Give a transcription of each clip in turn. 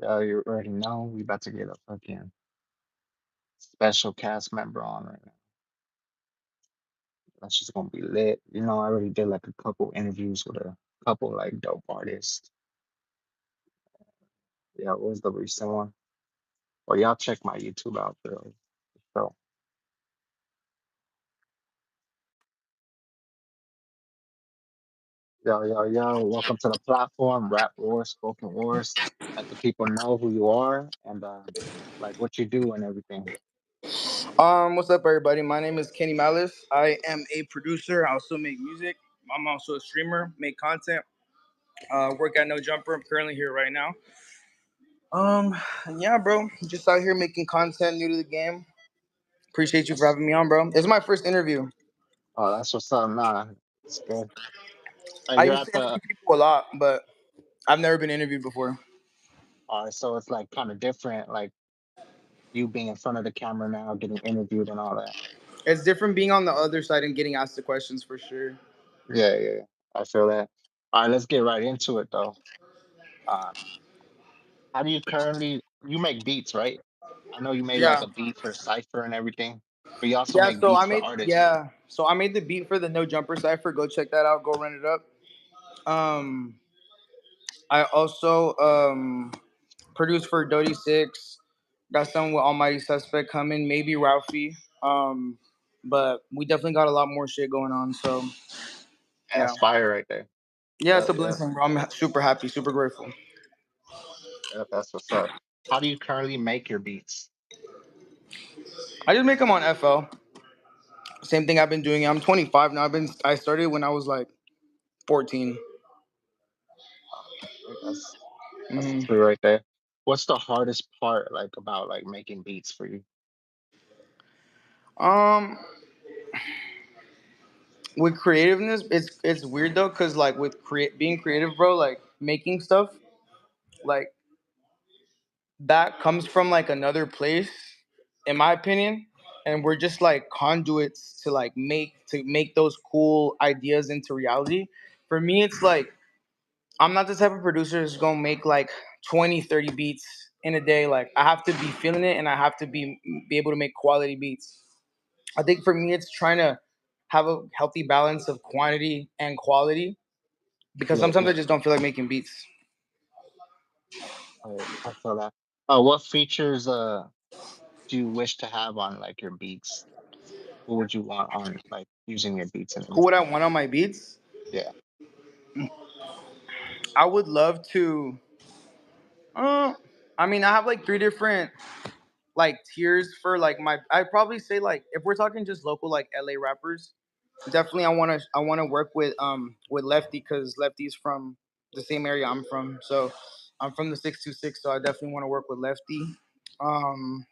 Yeah, you already know we about to get a fucking special cast member on right now. That's just gonna be lit. I already did like a couple interviews with a couple like dope artists. Yeah, what was the recent one? Well, y'all check my YouTube out there. So, yo, welcome to the platform, Rap Wars, Spoken Wars. Let the people know who you are and like what you do and everything. What's up, everybody? My name is Kenny Malice. I am a producer. I also make music. I'm also a streamer, make content. Work at No Jumper. I'm currently here right now. Um, yeah, bro. Just out here making content, new to the game. Appreciate you for That's having me on, bro. It's my first interview. that's what's up. Nah, it's good. I You're used at to the interview people a lot, but I've never been interviewed before. so it's like kind of different, like you being in front of the camera now, getting interviewed and all that. It's different being on the other side and getting asked the questions for sure. Yeah. I feel that. All right, let's get right into it though. Um, how do you currently you make beats, right? I know you made like Yeah, a beat for Cypher and everything, but you also yeah. make beats for artists. So I made the beat for the No Jumper cipher. Go check that out. Go run it up. Um, I also produced for Dodie Six. Got some with Almighty Suspect coming, maybe Ralphie. But we definitely got a lot more shit going on. So yeah, That's fire right there. yeah, it's Yeah, a yeah, blessing, bro. I'm super happy, super grateful. yeah. That's what's up. How do you currently make your beats? I just make them on FL. Same thing I've been doing. I'm 25 now. I started when I was like 14. Okay, that's hmm true right there. What's the hardest part like about like making beats for you? Um, with creativeness, it's weird though, cause like with being creative, bro, like making stuff, like that comes from like another place, in my opinion, and we're just like conduits to like make those cool ideas into reality. For me, it's like I'm not the type of producer who's gonna make like 20, 30 beats in a day. Like I have to be feeling it, and I have to be able to make quality beats. I think for me, it's trying to have a healthy balance of quantity and quality, because Yeah, sometimes yeah. I just don't feel like making beats. I feel that. What features do you wish to have on like your beats? What would you want on like using your beats and Who would everything? I want on my beats? Yeah, I would love to. Uh, I mean, I have like three different like tiers for like my. I'd probably say like if we're talking just local like LA rappers, definitely I wanna work with Lefty, because Lefty's from the same area I'm from. So I'm from the 626, so I definitely want to work with Lefty. Um,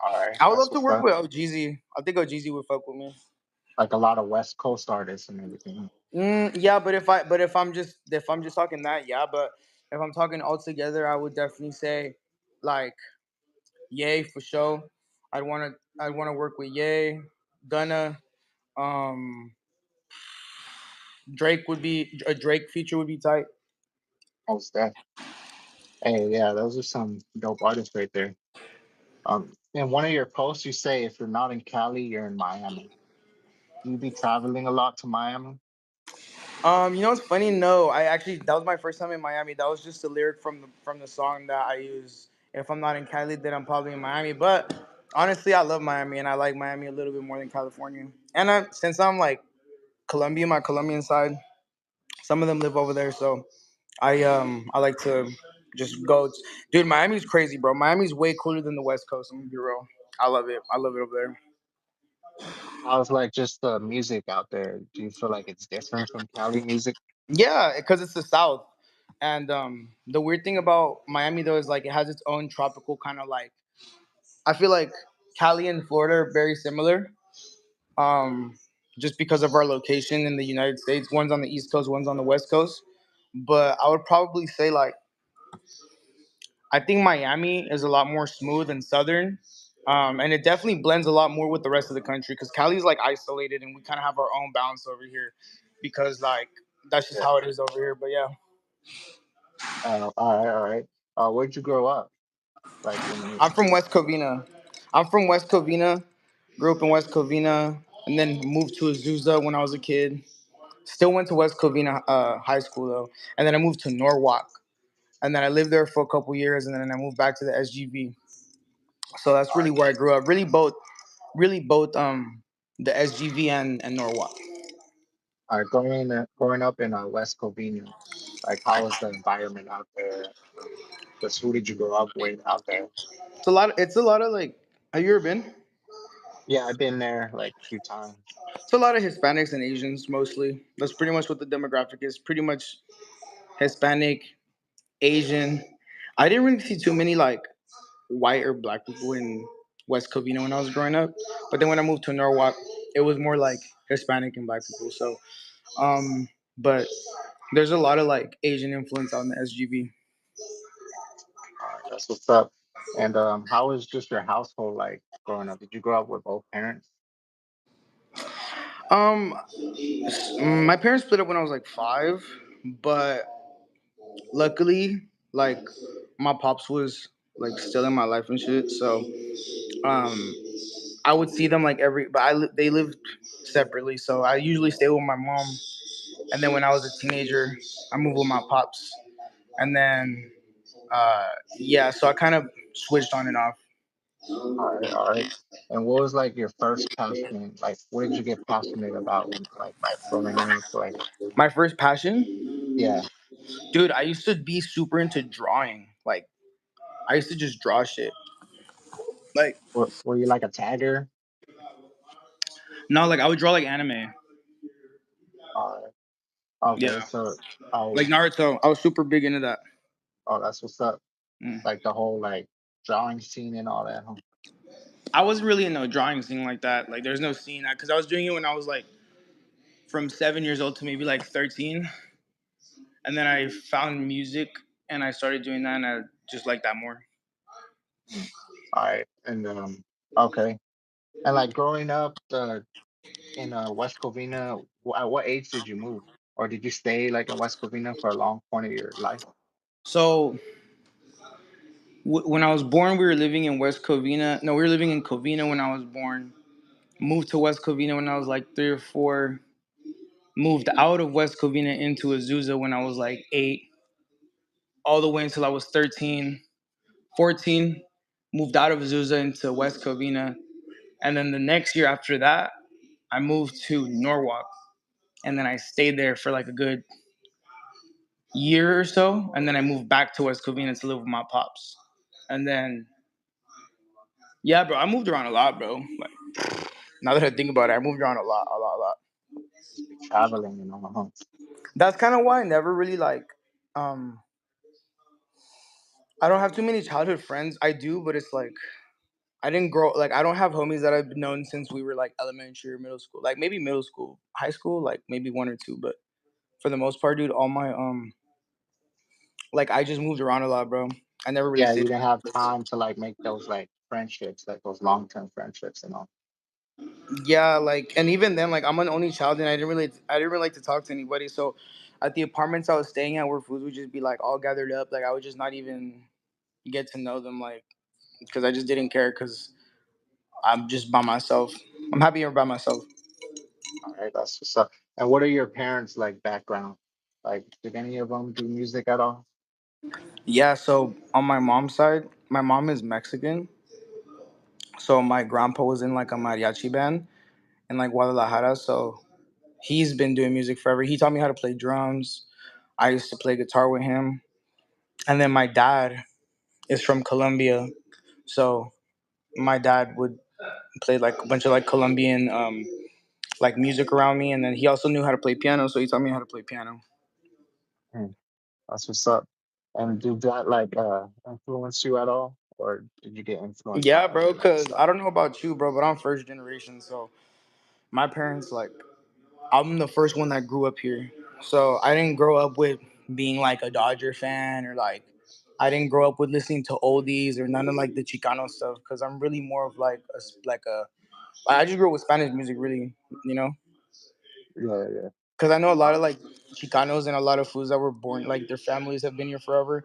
all right, I would that's love to what's work up. with OGZ. I think OGZ would fuck with me. Like a lot of West Coast artists and everything. Yeah, but if I'm just talking that, yeah. But if I'm talking altogether, I would definitely say like Yay for sure. I'd wanna work with Yay, Gunna, um, Drake would be a Drake feature would be tight. Most that. Hey, yeah, those are some dope artists right there. In one of your posts, you say if you're not in Cali, you're in Miami. You be traveling a lot to Miami? You know what's funny? No, I actually that was my first time in Miami. That was just a lyric from the song that I use. If I'm not in Cali, then I'm probably in Miami. But honestly, I love Miami, and I like Miami a little bit more than California. And since I'm like Colombian, my Colombian side, some of them live over there, so I like to just go. Dude, Miami's crazy, bro. Miami's way cooler than the West Coast. I'm gonna be real. I love it. I love it over there. How's like just the music out there? Do you feel like it's different from Cali music? Yeah, because it's the South. And the weird thing about Miami though is like it has its own tropical kind of like. I feel like Cali and Florida are very similar. Um, just because of our location in the United States. One's on the East Coast, one's on the West Coast. But I would probably say like I think Miami is a lot more smooth and southern. And it definitely blends a lot more with the rest of the country, because Cali's like isolated and we kind of have our own balance over here because like that's just Yeah. how it is over here. But yeah. All right, all right. Where'd you grow up? Like when you I'm from West Covina. I'm from West Covina. Grew up in West Covina, and then moved to Azusa when I was a kid. Still went to West Covina High School though, and then I moved to Norwalk, and then I lived there for a couple years, and then I moved back to the SGV. So that's are really where I grew up. Really both the SGV and Norwalk. are growing up in West Covina? Like how was the environment out there? Just who did you grow up with out there? It's a lot. It's a lot of like. Have you ever been? Yeah, I've been there like a few times. It's a lot of Hispanics and Asians mostly. That's pretty much what the demographic is. Pretty much Hispanic, Asian. I didn't really see too many like white or black people in West Covina when I was growing up. But then when I moved to Norwalk, it was more like Hispanic and black people. So, but there's a lot of like Asian influence on the SGV. All right, that's what's up. And how was just your household like growing up? Did you grow up with both parents? Um, my parents split up when I was like 5, but luckily, like my pops was like still in my life and shit. So, um, I would see them like but they lived separately. So I usually stay with my mom, and then when I was a teenager, I moved with my pops, and then uh, yeah, so I kind of switched on and off. All right, all right. And what was like your first passion? Like, what did you get passionate about when like growing up? Like, My first passion, yeah, dude, I used to be super into drawing. Like I used to just draw shit. Like were you like a tagger? no, like I would draw like anime. All right, okay. Yeah, So, like oh, Naruto. I was super big into that. oh, that's what's up. Mm. Like the whole like drawing scene and all that. Huh? I wasn't really in a drawing scene like that. Like there's no scene because I was doing it when I was like from 7 years old to maybe like 13, and then I found music and I started doing that, and I just like that more. Mm. All right, and okay. And like growing up in West Covina, at what age did you move, or did you stay like in West Covina for a long point of your life? So when I was born, we were living in West Covina. No, we were living in Covina when I was born. Moved to West Covina when I was like 3 or 4. Moved out of West Covina into Azusa when I was like 8, all the way until I was 13, 14. Moved out of Azusa into West Covina, and then the next year after that, I moved to Norwalk, and then I stayed there for like a good year or so, and then I moved back to West Covina to live with my pops, and then yeah, bro, I moved around a lot, bro. Like now that I think about it, I moved around a lot, a lot, a lot. Just be traveling, Huh? That's kind of why I never really like. Um, I don't have too many childhood friends. I do, but it's like I didn't grow like I don't have homies that I've known since we were like elementary or middle school. Like maybe middle school, high school, like maybe one or two, but for the most part, dude, all my like I just moved around a lot, bro. I never really Yeah, you stayed. didn't have time to like make those like friendships, like those long-term friendships and all. Yeah, like and even then, like I'm an only child and I didn't really like to talk to anybody. So at the apartments I was staying at where foods would just be like all gathered up, like I would just not even get to know them, like because I just didn't care because I'm just by myself. I'm happier by myself. All right, that's what's up. And what are your parents like background? Like, did any of them do music at all? Yeah, so on my mom's side, my mom is Mexican. So my grandpa was in like a mariachi band in like Guadalajara. So he's been doing music forever. He taught me how to play drums. I used to play guitar with him. And then my dad is from Colombia. So my dad would play like a bunch of like Colombian like music around me. And then he also knew how to play piano. So he taught me how to play piano. Hmm, that's what's up. And did that like influence you at all? Or did you get influenced by Yeah, any bro. of that Cause stuff? I don't know about you, bro, but I'm first generation. So my parents like I'm the first one that grew up here. So I didn't grow up with being like a Dodger fan or like I didn't grow up with listening to oldies or none of like the Chicano stuff because I'm really more of like a I just grew up with Spanish music really, you know, Yeah, yeah. because I know a Uh, lot of like Chicanos and a lot of foods that were born like their families have been here forever.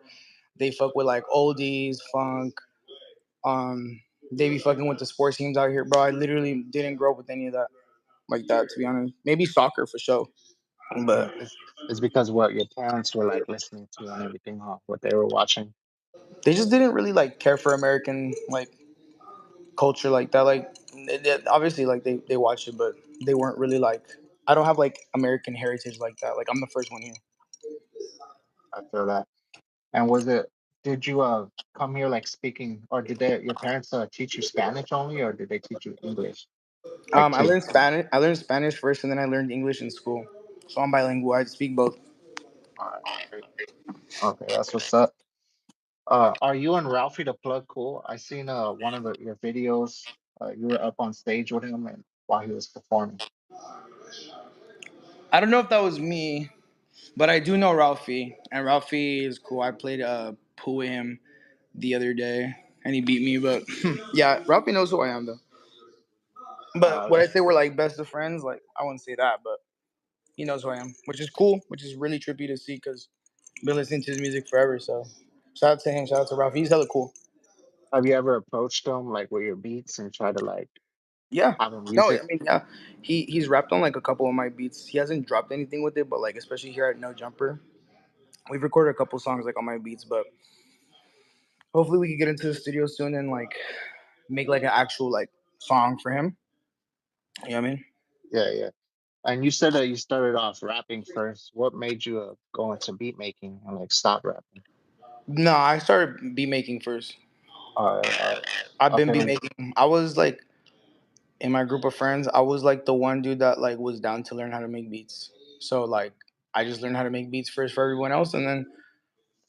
They fuck with like oldies, funk. Um, they be fucking with the sports teams out here, bro. I literally didn't grow up with any of that like that, to be honest. Maybe soccer for sure, but It's because what your parents were like listening to and everything, huh? What they were watching. they just didn't really like care for American like culture like that. Like obviously, like they watched it, but they weren't really like. I don't have like American heritage like that. Like I'm the first one here. I feel that. And was it? Did you come here like speaking, or did they your parents teach you Spanish only, or did they teach you English like I too? learned Spanish. I learned Spanish first, and then I learned English in school. So I'm bilingual. I speak both. All right, great. Okay, that's what's up. Are you and Ralphie the Plug cool? I seen one of your videos. You were up on stage with him and while he was performing. I don't know if that was me, but I do know Ralphie, and Ralphie is cool. I played pool with him the other day, and he beat me. But yeah, Ralphie knows who I am, though. But would I That's say we're like best of friends? Like I wouldn't say that, but he knows who I am, which is cool, which is really trippy to see because been listening to his music forever. So shout out to him, shout out to Ralphie. He's hella cool. Have you ever approached him like with your beats and try to like Yeah. have him use No, I it? mean, yeah, he's rapped on like a couple of my beats. He hasn't dropped anything with it, but like especially here at No Jumper, we've recorded a couple songs like on my beats. But hopefully we can get into the studio soon and like make like an actual like song for him. You know what I mean? Yeah, yeah. And you said that you started off rapping first. What made you go into beat making and like stop rapping? No, I started beat making first. All right. I've been Okay. beat making. I was like in my group of friends, I was like the one dude that like was down to learn how to make beats. So like I just learned how to make beats first for everyone else, and then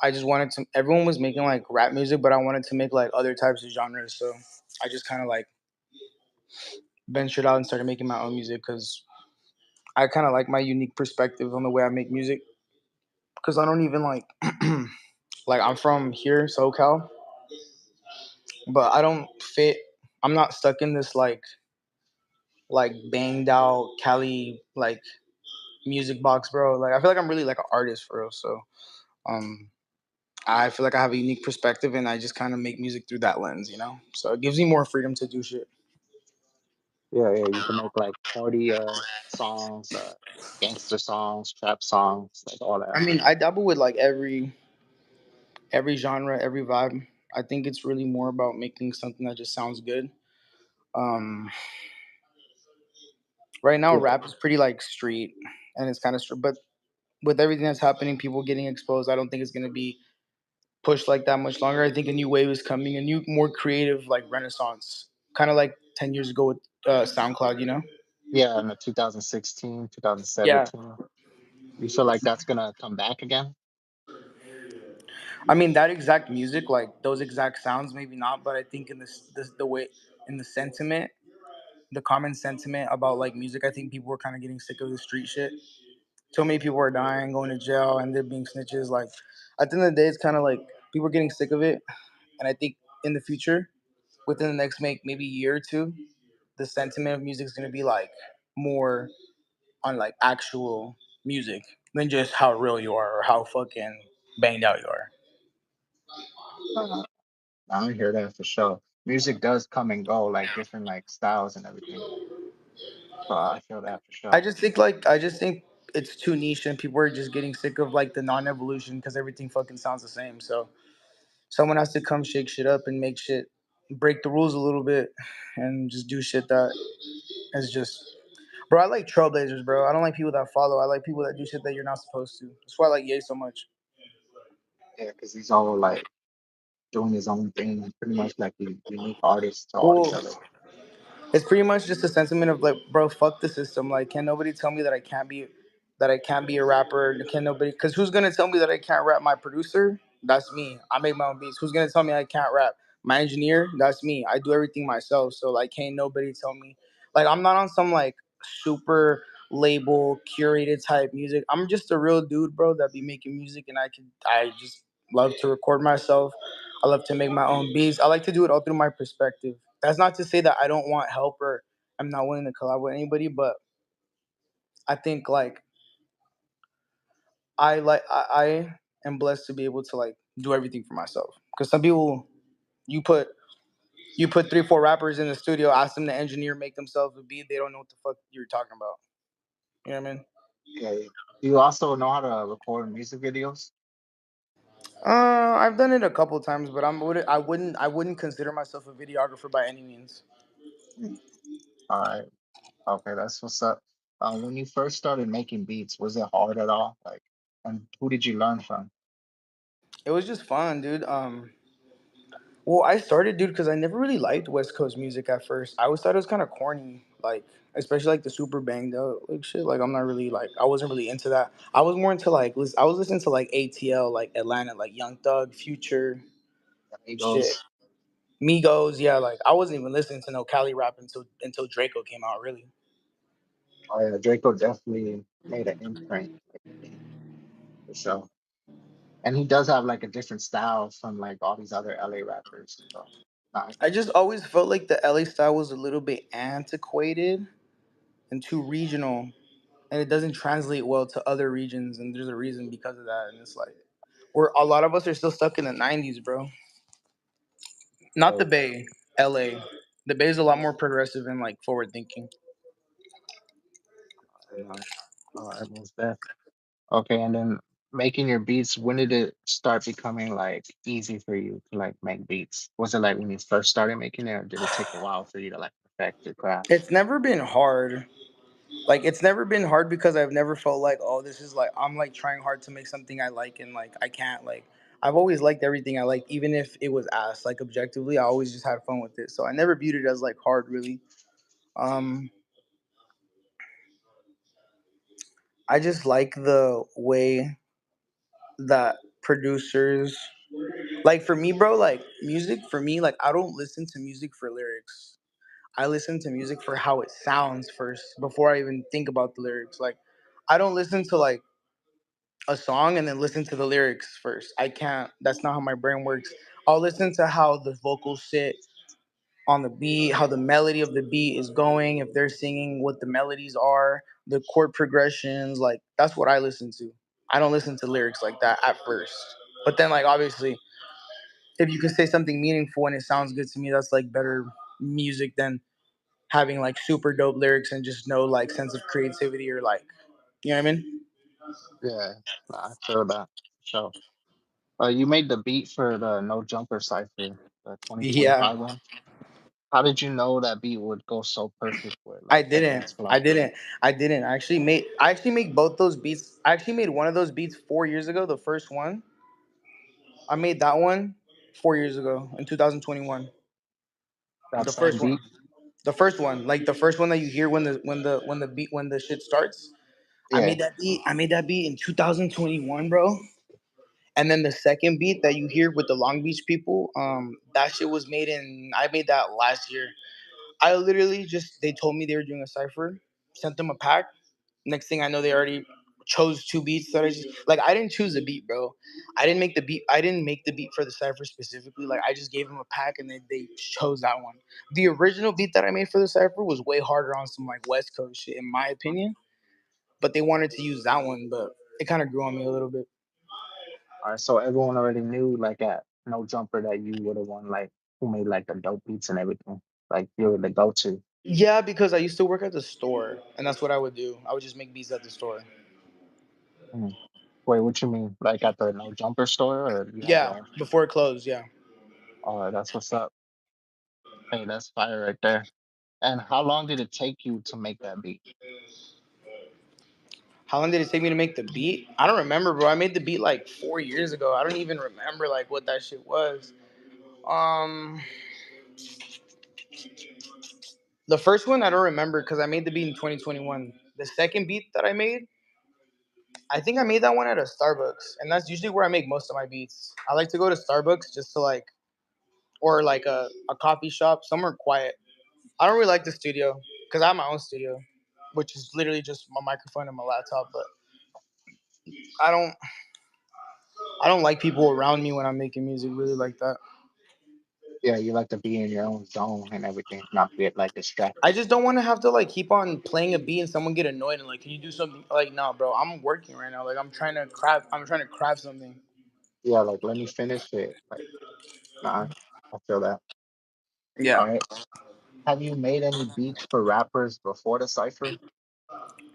I just wanted to. Everyone was making like rap music, but I wanted to make like other types of genres. So I just kind of like ventured out and started making my own music because I kind of like my unique perspective on the way I make music. Because I don't even like like I'm from here, SoCal, but I don't fit. I'm not stuck in this like banged out Cali like music box, bro. Like I feel like I'm really like an artist for real. So um I feel like I have a unique perspective and I just kind of make music through that lens, you know? So it gives me more freedom to do shit. Yeah, yeah. You can make like party songs, gangster songs, trap songs, like all that. I mean, I dabble with like every genre, every vibe. I think it's really more about making something that just sounds good. Um right now Yeah, rap is pretty like street and it's kind of but with everything that's happening, people getting exposed, I don't think it's going to be pushed like that much longer. I think a new wave is coming, a new more creative like renaissance. Kind of like 10 years ago with SoundCloud, you know? yeah. In the 2016, Yeah. 2017. You feel like that's gonna come back again? I mean that exact music, like those exact sounds, maybe not, but I think in this the way in the sentiment, the common sentiment about like music, I think people were kind of getting sick of the street shit. So many people are dying, going to jail, and they're being snitches. Like at the end of the day, it's kind of like people are getting sick of it, and I think in the future, within the next maybe year or two, the sentiment of music is gonna be like more on like actual music than just how real you are or how fucking banged out you are. Uh, I don't hear that for sure. Music does come and go, like different like styles and everything. So I feel that for sure. I just think it's too niche and people are just getting sick of like the non-evolution because everything fucking sounds the same. So someone has to come shake shit up and make shit break the rules a little bit and just do shit that is just bro. I like trailblazers, bro. I don't like people that follow. I like people that do shit that you're not supposed to. That's why I like Ye so much. Yeah, because he's all like doing his own thing, and pretty much like a unique artist to all the Well, other. it's pretty much just a sentiment of like, bro, fuck the system. Like, can nobody tell me that I can't be a rapper? Can nobody? Because who's gonna tell me that I can't rap? My producer? That's me. I make my own beats. Who's gonna tell me I can't rap? My engineer? That's me. I do everything myself. So like, can't nobody tell me? Like, I'm not on some like super label curated type music. I'm just a real dude, bro, that be making music, and I just love to record myself. I love to make my own beats. I like to do it all through my perspective. That's not to say that I don't want help or I'm not willing to collab with anybody, but I think like I am blessed to be able to like do everything for myself. Because some people, you put you put 3 4 rappers in the studio, ask them to engineer, make themselves a beat, they don't know what the fuck you're talking about. You know what I mean? Yeah. Do you also know how to record music videos? I've done it a couple times, but I wouldn't consider myself a videographer by any means. Mm. All right. Okay, that's what's up. When you first started making beats, was it hard at all? Like, and who did you learn from? It was just fun, dude. Well, I started, dude, because I never really liked West Coast music at first. I always thought it was kind of corny, like especially like the super banged out like shit. Like I'm not really like I wasn't really into that. I was more into like I was listening to like ATL, like Atlanta, like Young Thug, Future, shit, Amigos? Migos. Yeah, like I wasn't even listening to no Cali rap until Draco came out. Really, Oh yeah, Draco definitely made an imprint, like, for sure. And he does have like a different style from like all these other LA rappers. So nice. I just always felt like the LA style was a little bit antiquated and too regional, and it doesn't translate well to other regions. And there's a reason because of that. And it's like we're a lot of us are still stuck in the '90s, bro. Not the So Bay, LA. The Bay is a lot more progressive and like forward thinking. yeah, most def. Okay, and then making your beats, when did it start becoming like easy for you to like make beats? Was it like when you first started making it, or did it take a while for you to like perfect your craft? It's never been hard. Like it's never been hard because I've never felt like, oh, this is like I'm like trying hard to make something I like and like I can't like I've always liked everything I like, even if it was ass. Like objectively, I always just had fun with it. So I never viewed it as like hard really. Um I just like the way that producers like for me, bro, like music for me, like I don't listen to music for lyrics. I listen to music for how it sounds first before I even think about the lyrics. Like I don't listen to like a song and then listen to the lyrics first. I can't. That's not how my brain works. I'll listen to how the vocals sit on the beat, how the melody of the beat is going, if they're singing, what the melodies are, the chord progressions. Like that's what I listen to. I don't listen to lyrics like that at first. But then, like obviously, if you can say something meaningful and it sounds good to me, that's like better music than having like super dope lyrics and just no like sense of creativity or like you know what I mean? Yeah, I feel that. So, you made the beat for the No Jumper Cipher, the Yeah. 2025 one. How did you know that beat would go so perfect with I like the didn't. dance I flow? didn't. I didn't. I actually made both those beats. I actually made one of those beats 4 years ago. The first one. I made that one 4 years ago in 2021. That The same first one. beat? The first one. Like the first one that you hear when the shit starts. Yeah. I made that beat in 2021, bro. And then the second beat that you hear with the Long Beach people, that shit was made in. I made that last year. I literally just they told me they were doing a cipher, sent them a pack. Next thing I know, they already chose 2 beats that I just like. I didn't choose the beat, bro. I didn't make the beat. I didn't make the beat for the cipher specifically. Like I just gave them a pack and they chose that one. The original beat that I made for the cipher was way harder on some like West Coast shit, in my opinion. But they wanted to use that one, but it kind of grew on me a little bit. All right. So everyone already knew like at No Jumper that you would have won like who made like the dope beats and everything. Like you were the go to. Yeah, because I used to work at the store, and that's what I would do. I would just make beats at the store. Mm. Wait, what you mean? Like at the No Jumper store, or you had your Yeah, own? before it closed. Yeah. All right, that's what's up. Hey, that's fire right there. And how long did it take you to make that beat? How long did it take me to make the beat? I don't remember, bro. I made the beat like 4 years ago. I don't even remember like what that shit was. Um, the first one I don't remember because I made the beat in 2021. The second beat that I made, I think I made that one at a Starbucks, and that's usually where I make most of my beats. I like to go to Starbucks just to like, or like a coffee shop somewhere quiet. I don't really like the studio because I have my own studio, which is literally just my microphone and my laptop. But I don't, I don't like people around me when I'm making music really like that. Yeah, you like to be in your own zone and everything, not get like I distracted. just don't want to have to like keep on playing a beat and someone get annoyed and like, can you do something? Like, no, bro, I'm working right now. Like, I'm trying to craft something. Yeah, like let me finish it. Like, nah, I feel that. Yeah. All right. Have you made any beats for rappers before the cipher?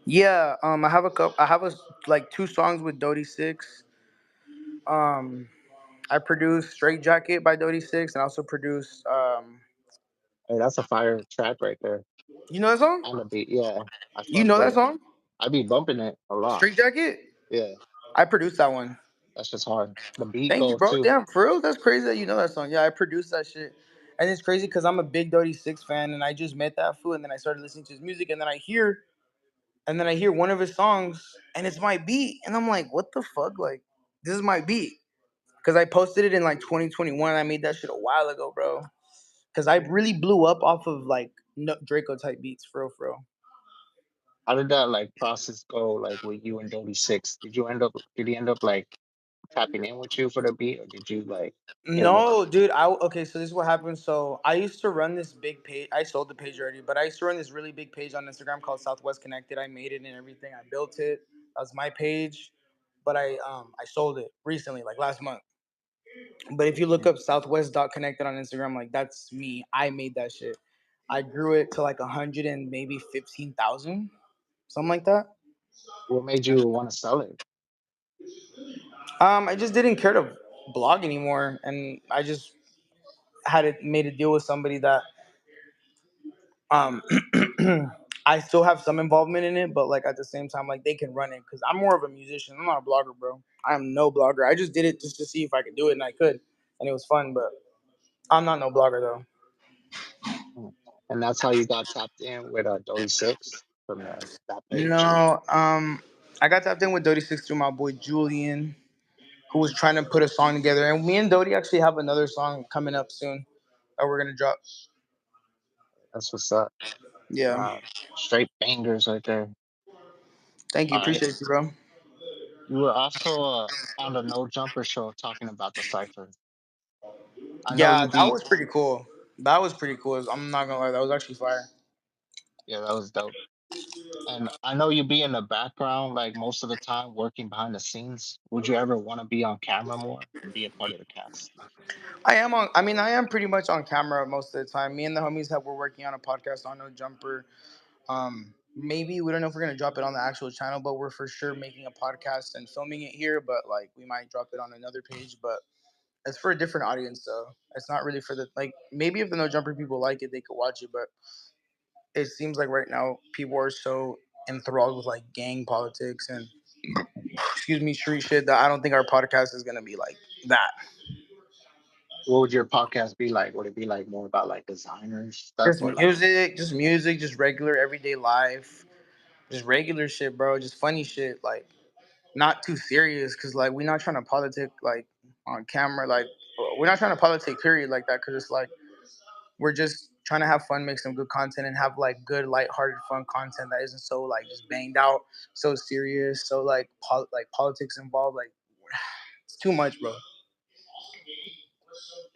Yeah, I have a couple. I have like two songs with Dodie Six. Um, I produced Straight Jacket by Dodie Six, and I also produced. Hey, that's a fire track right there. You know that song? And the beat, yeah, I You fuck know with that it. song? I be bumping it a lot. Straight Jacket. Yeah, I produced that one. that's just hard. The beat Thank you, go bro. too. Damn, for real, that's crazy that you know that song. Yeah, I produced that shit, and it's crazy because I'm a big Dodie Six fan, and I just met that fool, and then I started listening to his music, and then I hear one of his songs, and it's my beat, and I'm like, what the fuck? Like, this is my beat. Because I posted it in like 2021. I made that shit a while ago, bro. Because I really blew up off of like Draco type beats, for real, for real. How did that like process go? Like with you and Dodie Six, did you end up? Did he end up like tapping in with you for the beat, or did you like hit him up? No, dude. Okay. So this is what happened. So I used to run this big page. I sold the page already, but I used to run this really big page on Instagram called Southwest Connected. I made it and everything. I built it. That was my page, but I sold it recently, like last month. But if you look Mm. up Southwest.connected on Instagram, like that's me. I made that shit. I grew it to like 100 and maybe 15,000, something like that. What made you want to sell it? I just didn't care to blog anymore, and I just made a deal with somebody that um I still have some involvement in it, but like at the same time, like they can run it because I'm more of a musician. I'm not a blogger, bro. I'm no blogger. I just did it just to see if I could do it, and I could, and it was fun. But I'm not no blogger though. Mm. And that's how you got tapped in with Dodie Six from that page. No, I got tapped in with Dodie Six through my boy Julian, who was trying to put a song together, and me and Dodie actually have another song coming up soon that we're gonna drop. That's what's up. Yeah, Uh, Straight bangers right there. thank you, All right. appreciate you, bro. You were also on the No Jumper show talking about the cipher. I know Yeah, you that be, was pretty cool. That was pretty cool. I'm not gonna lie, that was actually fire. yeah, that was dope. And I know you be in the background like most of the time working behind the scenes. Would you ever want to be on camera more and be a part of the cast? I am on. I mean, I am pretty much on camera most of the time. Me and the homies have we're working on a podcast on No Jumper. Maybe we don't know if we're gonna drop it on the actual channel, but we're for sure making a podcast and filming it here. But like, we might drop it on another page. But it's for a different audience, though. It's not really for the like. Maybe if the No Jumper people like it, they could watch it. But it seems like right now people are so enthralled with like gang politics and excuse me street shit that I don't think our podcast is gonna be like that. What would your podcast be like? Would it be like more about like designers stuff or like, Just music, just regular everyday life, just regular shit, bro. Just funny shit, like not too serious, cause like we're not trying to politic like on camera, like we're not trying to politic period like that, cause it's like we're just trying to have fun, make some good content, and have like good, lighthearted, fun content that isn't so like just banged out, so serious, so like like politics involved, like it's too much, bro.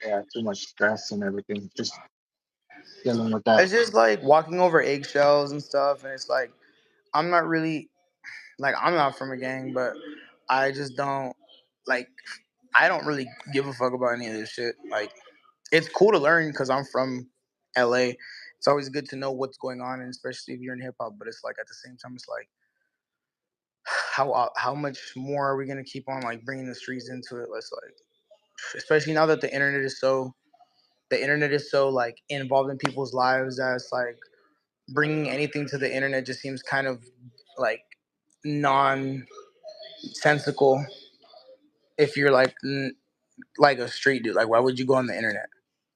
yeah, too much stress and everything? Just dealing with that. It's just like walking over eggshells and stuff, and it's like I'm not really like I'm not from a gang, but I just don't like I don't really give a fuck about any of this shit. Like it's cool to learn because I'm from LA. It's always good to know what's going on, and especially if you're in hip hop. But it's like at the same time, it's like how much more are we gonna keep on like bringing the streets into it? Let's like, especially now that the internet is so like involved in people's lives that it's like bringing anything to the internet just seems kind of like nonsensical if you're like a street dude. Like, why would you go on the internet?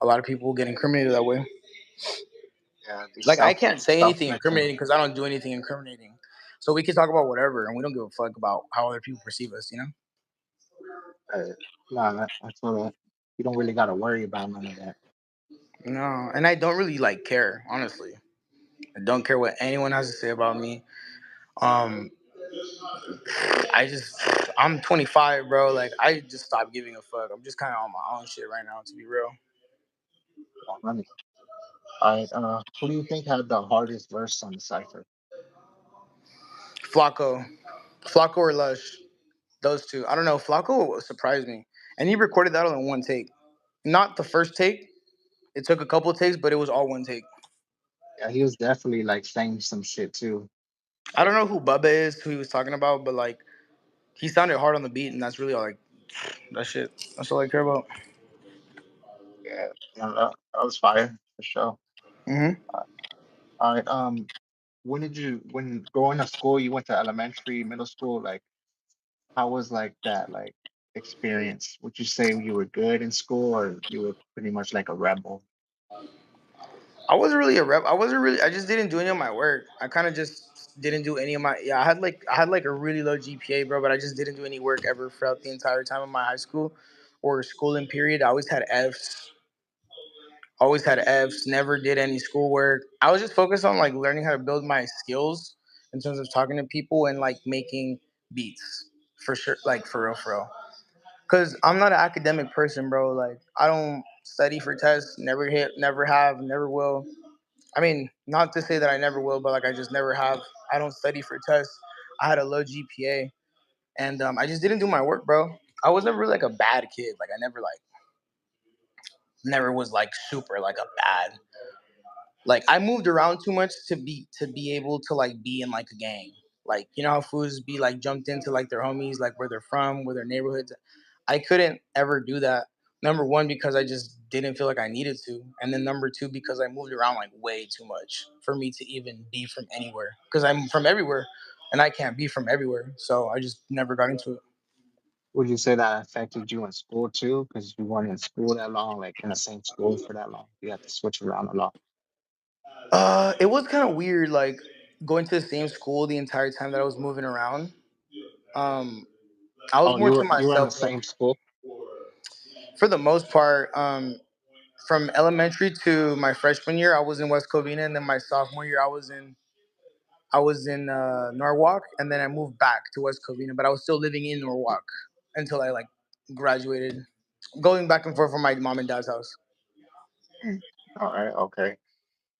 A lot of people get incriminated that way. Yeah, be Like, I can't say self anything flexing. incriminating because I don't do anything incriminating. So we can talk about whatever, and we don't give a fuck about how other people perceive us. You know? Nah, I feel that you don't really got to worry about none of that. No, and I don't really like care. Honestly, I don't care what anyone has to say about me. Um, I just, I'm 25, bro. Like, I just stopped giving a fuck. I'm just kind of on my own shit right now, to be real. 100. All right. Who do you think had the hardest verse on the cipher? Flacco, Flacco or Lush, those two. I don't know. Flacco surprised me. and he recorded that all in one take. Not the first take. It took a couple of takes, but it was all one take. Yeah, he was definitely like saying some shit too. I don't Like, know who Bubba is, who he was talking about, but like he sounded hard on the beat, and that's really all like that shit. That's all I care about. yeah, that was fire for sure. Hmm. Uh, all right. When going to school, you went to elementary, middle school. Like, how was like that like experience? Would you say you were good in school, or you were pretty much like a rebel? I wasn't really a rep. I wasn't really. I just didn't do any of my work. I kind of just didn't do any of my. Yeah, I had like a really low GPA, bro. But I just didn't do any work ever throughout the entire time of my high school or schooling period. I always had Fs. Always had Fs. Never did any schoolwork. I was just focused on like learning how to build my skills in terms of talking to people and like making beats for sure. Like for real, for real. Cause I'm not an academic person, bro. Like I don't study for tests. Never hit. Never have. Never will. I mean, not to say that I never will, but like I just never have. I don't study for tests. I had a low GPA, and I just didn't do my work, bro. I was never really like a bad kid. Like I never was like super like a bad. Like I moved around too much to be able to like be in like a gang. Like you know how fools be like jumped into like their homies, like where they're from, where their neighborhoods. I couldn't ever do that. Number one, because I just didn't feel like I needed to, and then number two, because I moved around like way too much for me to even be from anywhere. Because I'm from everywhere, and I can't be from everywhere, so I just never got into it. Would you say that affected you in school too? Because you weren't in school that long, like in the same school for that long. You had to switch around a lot. It was kind of weird, like going to the same school the entire time that I was moving around. Um, I was Oh, more to you were in the myself, bro. same school? For the most part, from elementary to my freshman year, I was in West Covina, and then my sophomore year, I was in Norwalk, and then I moved back to West Covina, but I was still living in Norwalk until I like graduated, going back and forth from my mom and dad's house. All right, okay.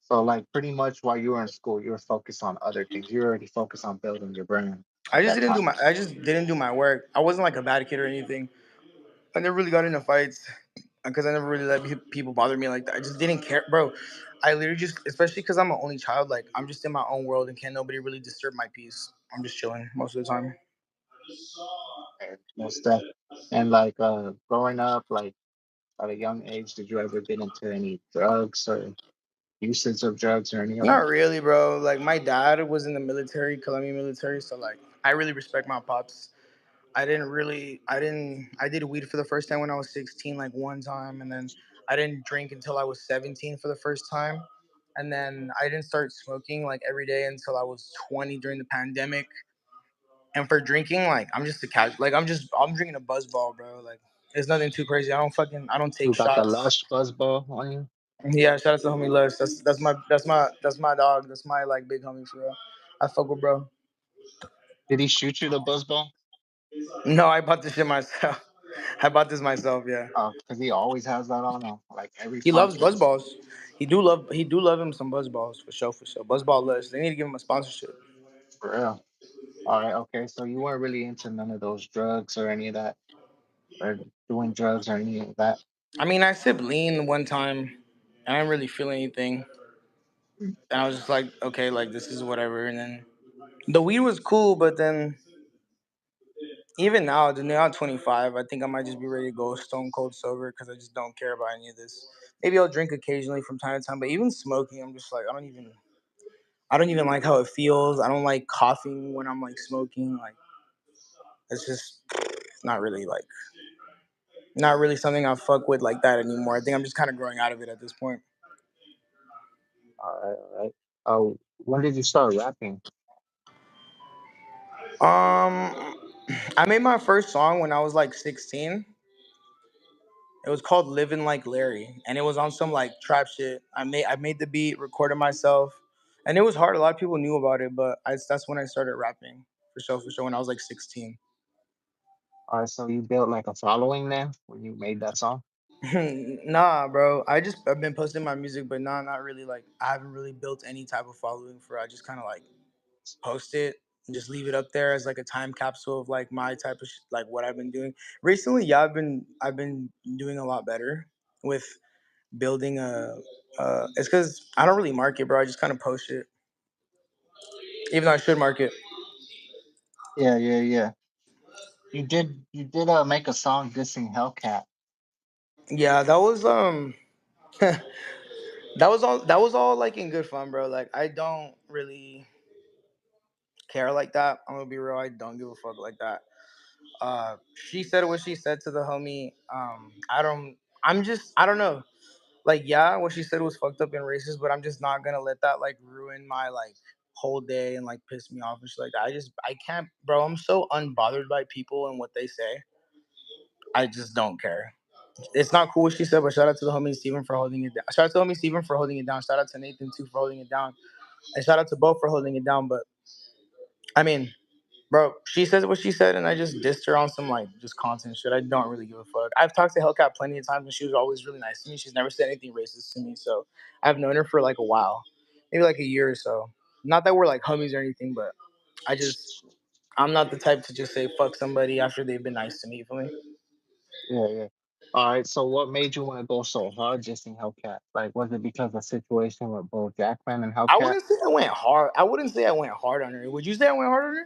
So like pretty much while you were in school, you were focused on other things. You were already focused on building your brand at that time. I just didn't do my work. I wasn't like a bad kid or anything. I never really got into fights because I never really let people bother me like that. I just didn't care, bro. I literally just, especially because I'm an only child, like I'm just in my own world and can't nobody really disturb my peace. I'm just chilling most of the time. And most stuff. And like growing up, like at a young age, did you ever get into any drugs or usage of drugs or any of Not that? really, bro. Like my dad was in the military, Colombian military, so like I really respect my pops. I did weed for the first time when I was 16, like one time, and then I didn't drink until I was 17 for the first time. And then I didn't start smoking like every day until I was 20 during the pandemic. And for drinking, like I'm just a casual, like I'm drinking a buzz ball, bro. Like it's nothing too crazy. I don't take You got the shots. Lush Buzzball on you? Yeah, shout out to homie Les. That's my dog. That's my like big homie for real. I fuck with bro. Did he shoot you the Buzzball? No, I bought this shit myself. I bought this myself. Yeah. Because he always has that on him, like every He loves function. buzz balls. He do love him some buzz balls for sure, for sure. Buzz ball list. They need to give him a sponsorship. For real. All right, okay. So you weren't really into none of those drugs or any of that, or doing drugs or any of that. I mean, I sipped lean one time, and I didn't really feel anything. And I was just like, okay, like this is whatever. And then the weed was cool, but then even now at 25, I think I might just be ready to go stone cold sober because I just don't care about any of this. Maybe I'll drink occasionally from time to time, but even smoking, I'm just like, I don't even like how it feels. I don't like coughing when I'm like smoking. Like it's just not really something I fuck with like that anymore. I think I'm just kind of growing out of it at this point. All right, all right. When did you start rapping? Um, I made my first song when I was like 16. It was called "Living Like Larry," and it was on some like trap shit. I made the beat, recorded myself, and it was hard. A lot of people knew about it, but that's when I started rapping for sure. For sure, when I was like 16. All right, so you built like a following then when you made that song. Nah, bro. I've been posting my music, but nah, not really. Like I haven't really built any type of following for it. I just kind of like post it. and just leave it up there as like a time capsule of like my type of like what I've been doing recently. Yeah, I've been doing a lot better with building a. It's because I don't really market, bro. I just kind of post it, even though I should market. Yeah, yeah, yeah. You did make a song dissing Hellcat. Yeah, that was that was all like in good fun, bro. Like I don't really care like that. I'm gonna be real. I don't give a fuck like that. She said what she said to the homie. I don't know. Like, yeah, what she said was fucked up and racist, but I'm just not gonna let that like ruin my like whole day and like piss me off and shit like that. I can't, bro. I'm so unbothered by people and what they say. I just don't care. It's not cool what she said, but shout out to the homie Steven for holding it down. Shout out to the homie Steven for holding it down. Shout out to Nathan too for holding it down. And shout out to both for holding it down. But I mean, bro, she says what she said, and I just dissed her on some like just content shit. I don't really give a fuck. I've talked to Hellcat plenty of times, and she was always really nice to me. She's never said anything racist to me, so I've known her for like a while, maybe like a year or so. Not that we're like homies or anything, but I'm not the type to just say fuck somebody after they've been nice to me. You feel me? Yeah, yeah. All right. So what made you want to go so hard dissing Hellcat? Like, was it because of the situation with both Jackman and I Hellcat? wouldn't say I went hard. I wouldn't say I went hard on her. Would you say I went hard on her?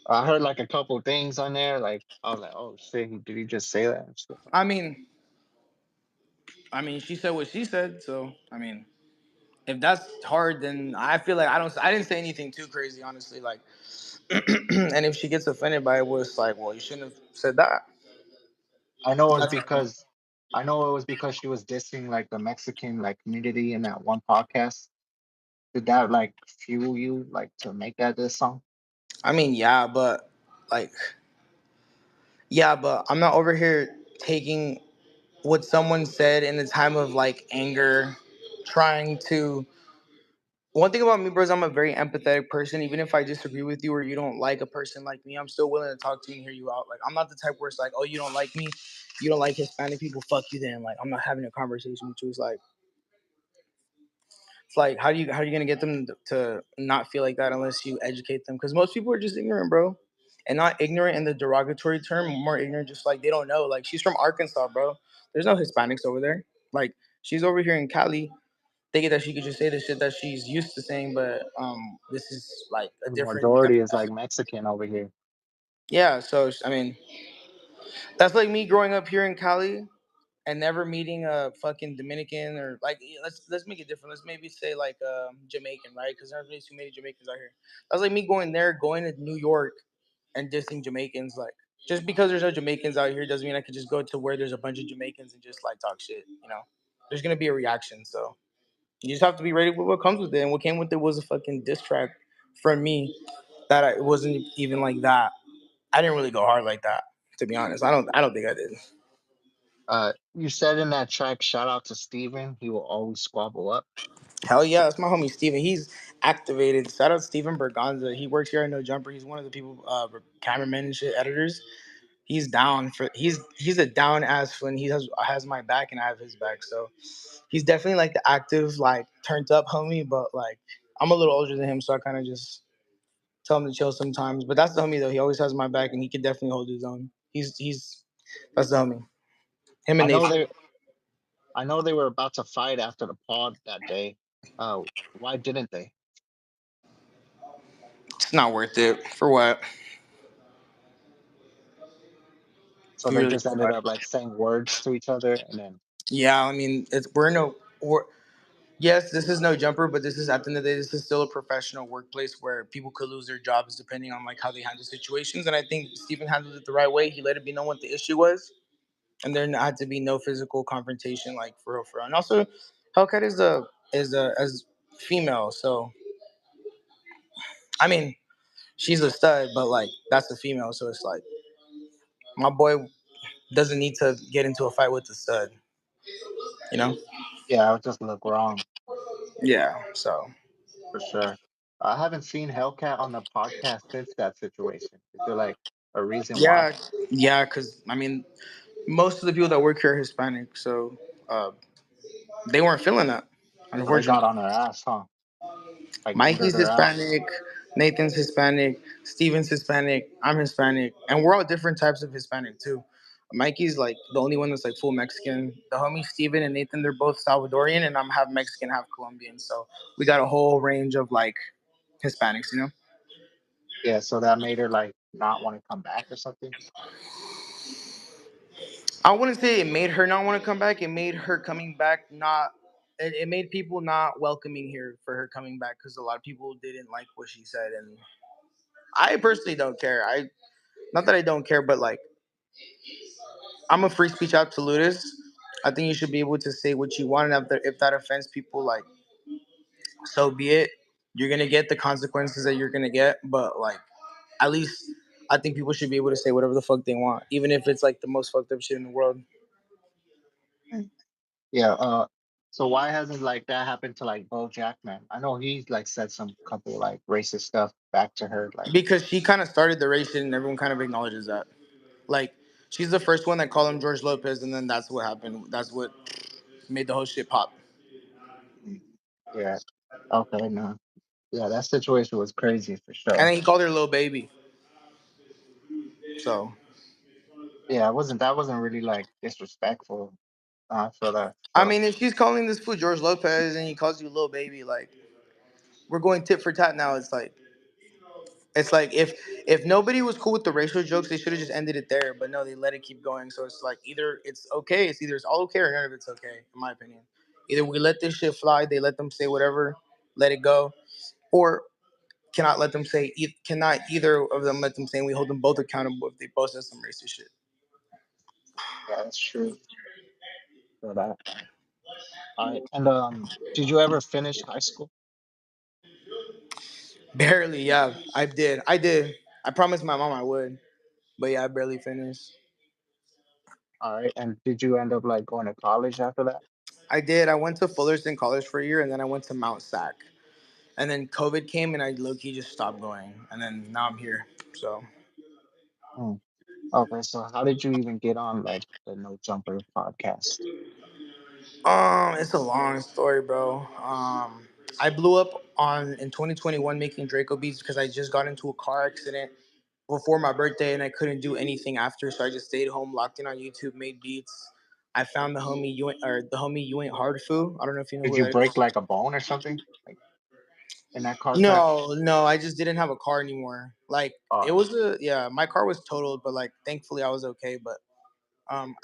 I heard like a couple things on there. Like, I was like, oh shit, did he just say that? And shit. I mean, she said what she said, so I mean, if that's hard, then I feel like I didn't say anything too crazy, honestly. Like, and if she gets offended by it, was like, well, you shouldn't have said that. I know it was That's because I know it was because she was dissing like the Mexican like community in that one podcast. Did that like fuel you like to make that this song? I mean, like, but I'm not over here taking what someone said in a time of like anger, trying to. One thing about me, bro, is I'm a very empathetic person. Even if I disagree with you or you don't like a person like me, I'm still willing to talk to you and hear you out. Like, I'm not the type where it's like, oh, you don't like me, you don't like Hispanic people, fuck you then. Like, I'm not having a conversation with you. It's like how you gonna get them to not feel like that unless you educate them? Because most people are just ignorant, bro, and not ignorant in the derogatory term, more ignorant, just like they don't know. Like she's from Arkansas, bro. There's no Hispanics over there. Like she's over here in Cali, thinking that she could just say the shit that she's used to saying, but this is like a The different. majority is like Mexican over here. Yeah, so I mean, that's like me growing up here in Cali and never meeting a fucking Dominican or like let's make it different. Let's maybe say like Jamaican, right? Because there's really too many Jamaicans out here. That's like me going to New York and dissing Jamaicans. Like just because there's no Jamaicans out here doesn't mean I could just go to where there's a bunch of Jamaicans and just like talk shit. There's gonna be a reaction. So you just have to be ready with what comes with it. And what came with it was a fucking diss track from me that it wasn't even like that. I didn't really go hard like that, to be honest. I don't think I did. You said in that track, shout out to Steven. He will always squabble up. Hell yeah, that's my homie Steven. He's activated. Shout out Steven Berganza. He works here at No Jumper. He's one of the people, cameramen and shit, editors. He's down for. He's a down ass when he has my back and I have his back. So he's definitely like the active, like turned up homie. But like I'm a little older than him, so I kind of just tell him to chill sometimes. But that's the homie though. He always has my back and he can definitely hold his own. He's that's the homie. Him and I know Nathan. they I know they were about to fight after the pod that day. Why didn't they? It's not worth it. For what? So You they really just ended up like saying words to each other and then Yeah, I mean, yes, this is no jumper, but this is at the end of the day, this is still a professional workplace where people could lose their jobs depending on like how they handle situations. And I think Stephen handled it the right way. He let it be known what the issue was, and there had to be no physical confrontation, like for real, for real. And also, Hellcat is a as female, so I mean, she's a stud, but like that's a female, so it's like my boy doesn't need to get into a fight with the stud, you know? yeah, it would just look wrong Yeah. So for sure. I haven't seen Hellcat on the podcast since that situation. Is there like a reason why? yeah, yeah, because I mean, most of the people that work here are Hispanic, so uh, they weren't feeling that. So they got Unfortunately, on her ass, huh? Like booted Mikey's her out. Hispanic. Nathan's Hispanic, Steven's Hispanic, I'm Hispanic, and we're all different types of Hispanic too. Mikey's like the only one that's like full Mexican. The homies Steven and Nathan, they're both Salvadorian, and I'm half Mexican, half Colombian. So we got a whole range of like Hispanics, you know. Yeah, so that made her like not want to come back or something. I wouldn't say it made her not want to come back. It made her coming back not. It made people not welcoming here for her coming back because a lot of people didn't like what she said, and I personally don't care. I not that I don't care, but like I'm a free speech absolutist. I think you should be able to say what you want, and if that offends people, like so be it. You're gonna get the consequences that you're gonna get, but like at least I think people should be able to say whatever the fuck they want, even if it's like the most fucked up shit in the world. Mm. Yeah. So why hasn't like that happened to like Bo Jackman? I know he's like said some couple like racist stuff back to her. Like, Because she kind of started the race and everyone kind of acknowledges that. Like she's the first one that called him George Lopez, and then that's what happened. That's what made the whole shit pop. mm, yeah. Okay. No. Yeah, that situation was crazy for And sure. then he called her little baby. So Yeah, it wasn't that wasn't really like disrespectful. I feel that. I So mean, if she's calling this fool George Lopez and he calls you little baby, like we're going tit for tat now. It's like if nobody was cool with the racial jokes, they should have just ended it there. But no, they let it keep going. So it's like either it's okay, it's all okay, or none of it's okay, in my opinion. Either we let this shit fly, they let them say whatever, let it go, or cannot let them say cannot either of them let them say, and we hold them both accountable if they both said some racist shit. yeah, that's true. So that. All right. And did you ever finish high school? Barely, yeah, I did. I promised my mom I would, but yeah, I barely finished. All right. And did you end up like going to college after that? I did. I went to Fullerton College for a year, and then I went to Mount Sac. And then COVID came, and I low key just stopped going. And then now I'm here. So, Hmm. Okay. So how did you even get on like the No Jumper podcast? it's a long story, bro. I blew up on in 2021 making Draco beats because I just got into a car accident before my birthday, and I couldn't do anything after, so I just stayed home, locked in on YouTube, made beats. I found the homie You Ain't Hard Foo. I don't know if you know Did who you that break is. like a bone or something like in that car crash? No, no, I just didn't have a car anymore. Like it Oh, was a yeah, my car was totaled, but like thankfully I was okay. But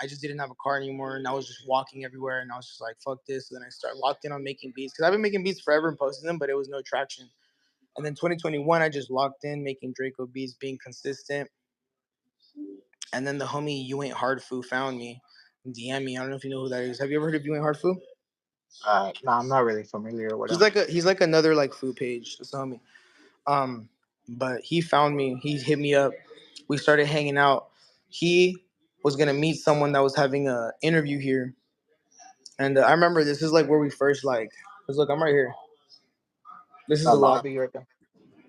I just didn't have a car anymore, and I was just walking everywhere, and I was just like, "Fuck this!" And then I started locked in on making beats because I've been making beats forever and posting them, but it was no traction. And then 2021, I just locked in making Draco beats, being consistent. And then the homie You Ain't Hard Foo found me, DM me. I don't know if you know who that is. Have you ever heard of You Ain't Hard Foo? no, I'm not really familiar with He's him. like another like Foo page. Just a homie. Um, but he found me. He hit me up. We started hanging out. He was gonna meet someone that was having a interview here, and I remember this is like where we first like. Cause look, I'm right here. This is The the lobby. lobby right there.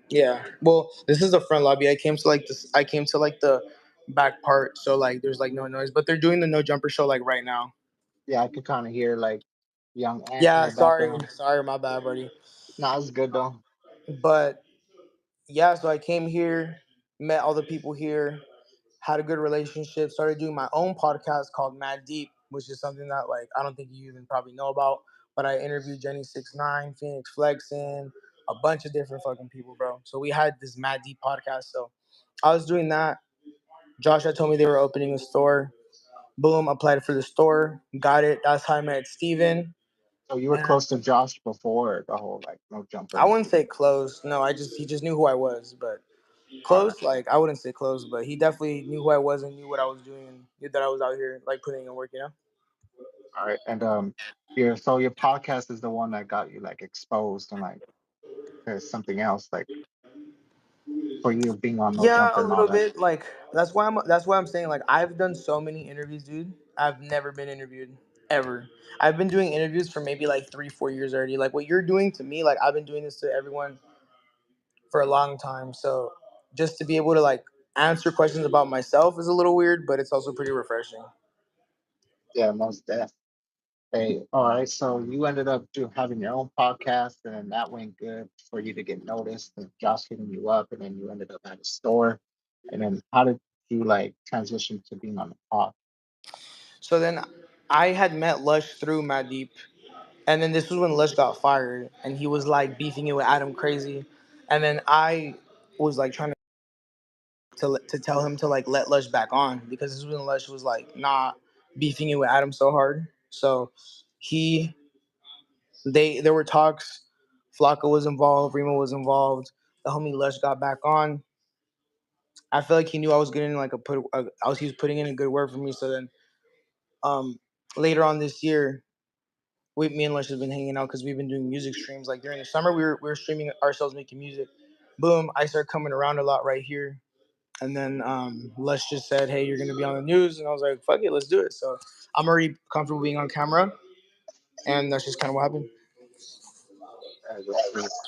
Yeah. Well, this is the front lobby. I came to like this. I came to like the back part, so like there's like no noise. But they're doing the no jumper show like right now. Yeah, I could kind of hear like young Ant in Yeah. the Sorry. background. Sorry. My bad, buddy. Nah, it's good though. But yeah, so I came here, met all the people here, had a good relationship, started doing my own podcast called Mad Deep, which is something that like I don't think you even probably know about. But I interviewed Jenny 69, Phoenix Flexin, a bunch of different fucking people, bro. So we had this Mad Deep podcast. So I was doing that. Josh had told me they were opening a store. Boom, applied for the store, got it. That's how I met Steven. So you were And close to Josh before the whole like no jumper I and wouldn't say everything. close. No, he just knew who I was, but All right, close, like I wouldn't say close, but he definitely knew who I was and knew what I was doing and knew that I was out here like putting in work, you know? all right. And your podcast is the one that got you like exposed and like to something else like for you being on no Yeah, a jumper and all little that. bit. Like that's why I'm saying like I've done so many interviews, dude. I've never been interviewed ever. I've been doing interviews for maybe like 3, 4 years already. Like what you're doing to me, like I've been doing this to everyone for a long time. So just to be able to like answer questions about myself is a little weird, but it's also pretty refreshing. Yeah, most deaf. Hey, all right. So you ended up having your own podcast, and then that went good for you to get noticed, and Josh hitting you up, and then you ended up at a store. And then how did you like transition to being on the pod? So then I had met Lush through Mad Deep, and then this was when Lush got fired, and he was like beefing it with Adam crazy, and then I was like trying to tell him to like let Lush back on because this was when Lush was like not beefing it with Adam so hard. So he they there were talks. Flocka was involved, Remo was involved. The homie Lush got back on. I feel like he knew I was getting like he was putting in a good word for me. So then um later on this year, me and Lush have been hanging out because we've been doing music streams. Like during the summer, we were streaming ourselves making music. Boom, I started coming around a lot right here. And then Lush just said, "Hey, you're gonna be on the news," and I was like, "Fuck it, let's do it." So I'm already comfortable being on camera, and that's just kind of what happened.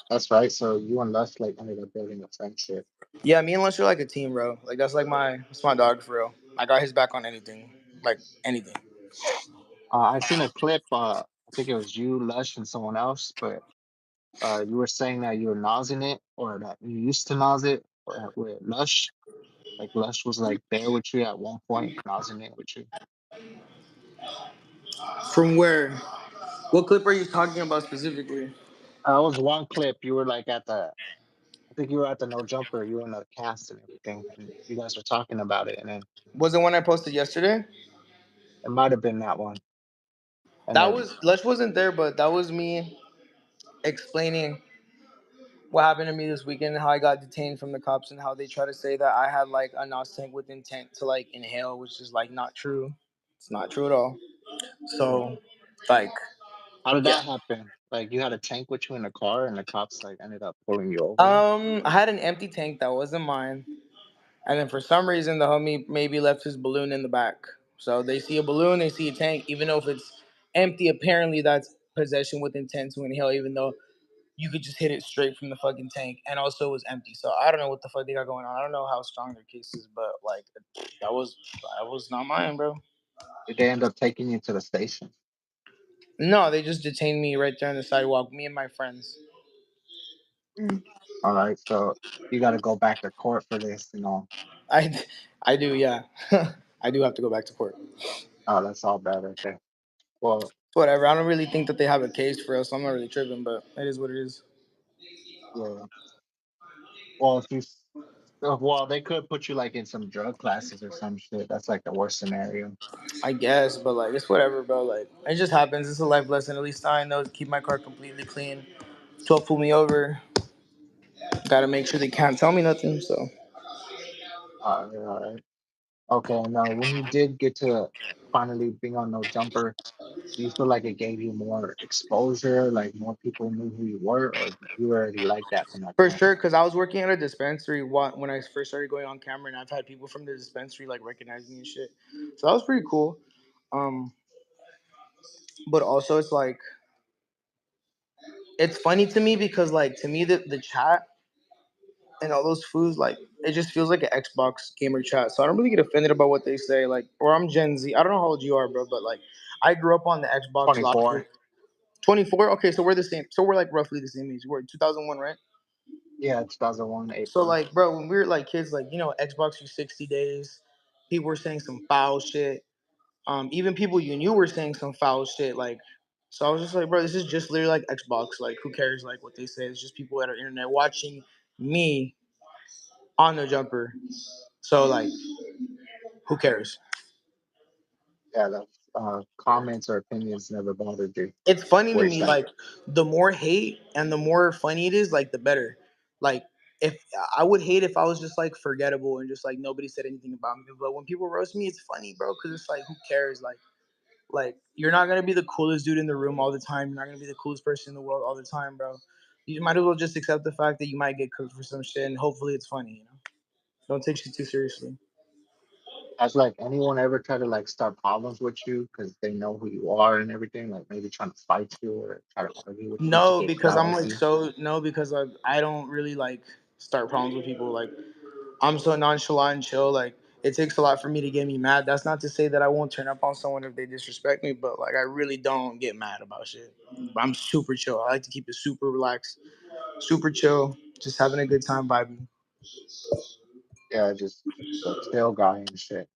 That's right. So you and Les like ended up building a friendship. Yeah, me and Lush are like a team, bro. Like that's my dog for real. I got his back on anything, like anything. I seen a clip. I think it was you, Lush, and someone else, but you were saying that you were nosing it, or that you used to nose it with Lush. Like Lush was like there with you at one point, nosing it with you. From where? What clip are you talking about specifically? Was one clip. You were like at the. I think you were at the No Jumper. You were in the cast and everything, and you guys were talking about it. And then Was the one I posted yesterday? it might have been that one. And That then was Lush wasn't there, but that was me explaining what happened to me this weekend, how I got detained from the cops, and how they try to say that I had like a nos tank with intent to like inhale, which is like not true. It's not true at all. So, like, how did yeah. that happen? Like you had a tank with you in the car, and the cops like ended up pulling you over. I had an empty tank that wasn't mine, and then for some reason the homie maybe left his balloon in the back. So they see a balloon, they see a tank, even though if it's empty, apparently that's possession with intent to inhale, even though you could just hit it straight from the fucking tank, and also it was empty. So I don't know what the fuck they got going on. I don't know how strong their case is, but like that was that was not mine, bro. Did they end up taking you to the station? No, they just detained me right there on the sidewalk. Me and my friends. All right, so you got to go back to court for this, you know. I I do, yeah. I do have to go back to court. Oh, that's all bad right there. Well, Whatever. I don't really think that they have a case for us, so I'm not really tripping. But it is what it is. yeah. Well, well, they could put you like in some drug classes or some shit. That's like the worst scenario. I guess, but like it's whatever, bro. Like it just happens. It's a life lesson. At least I know to keep my car completely clean. 12 pull me over. Got to make sure they can't tell me nothing. So All right. Okay. Now, when you did get to finally being on No Jumper, do you feel like it gave you more exposure, like more people knew who you were, or you were already like that from that for point? sure, because I was working at a dispensary when I first started going on camera, and I've had people from the dispensary like recognize me and shit. So that was pretty cool. Um, but also it's like it's funny to me because like to me the chat and all those foods like it just feels like an Xbox gamer chat. So I don't really get offended about what they say. Like, or I'm Gen Z. I don't know how old you are, bro, but like I grew up on the Xbox live. 24. 24. Okay, so we're the same. So we're like roughly the same age. We're 2001, right? Yeah, 2001 So April. like, bro, when we were like kids, like Xbox 360 days, people were saying some foul shit. Even people you knew were saying some foul shit. Like, so I was just like, bro, this is just literally like Xbox. Like, who cares? Like what they say. It's just people that are internet watching me on the jumper. So like, who cares? Yeah, the comments or opinions never bothered you. It's funny to Where's me. that? Like, the more hate and the more funny it is, like the better. Like, if I would hate if I was just like forgettable and just like nobody said anything about me. But when people roast me, it's funny, bro, because it's like, who cares? Like you're not gonna be the coolest dude in the room all the time. You're not gonna be the coolest person in the world all the time, bro. You might as well just accept the fact that you might get cooked for some shit, and hopefully it's funny. Don't take shit too seriously. Has like anyone ever tried to like start problems with you because they know who you are and everything? Like maybe trying to fight you or try to argue with you to No, get because clout I'm with like you? so no, because I don't really like start problems with people. Like I'm so nonchalant and chill. Like It takes a lot for me to get me mad. That's not to say that I won't turn up on someone if they disrespect me, but like I really don't get mad about shit. I'm super chill. I like to keep it super relaxed, super chill, just having a good time vibing. Yeah, just the chill guy and shit.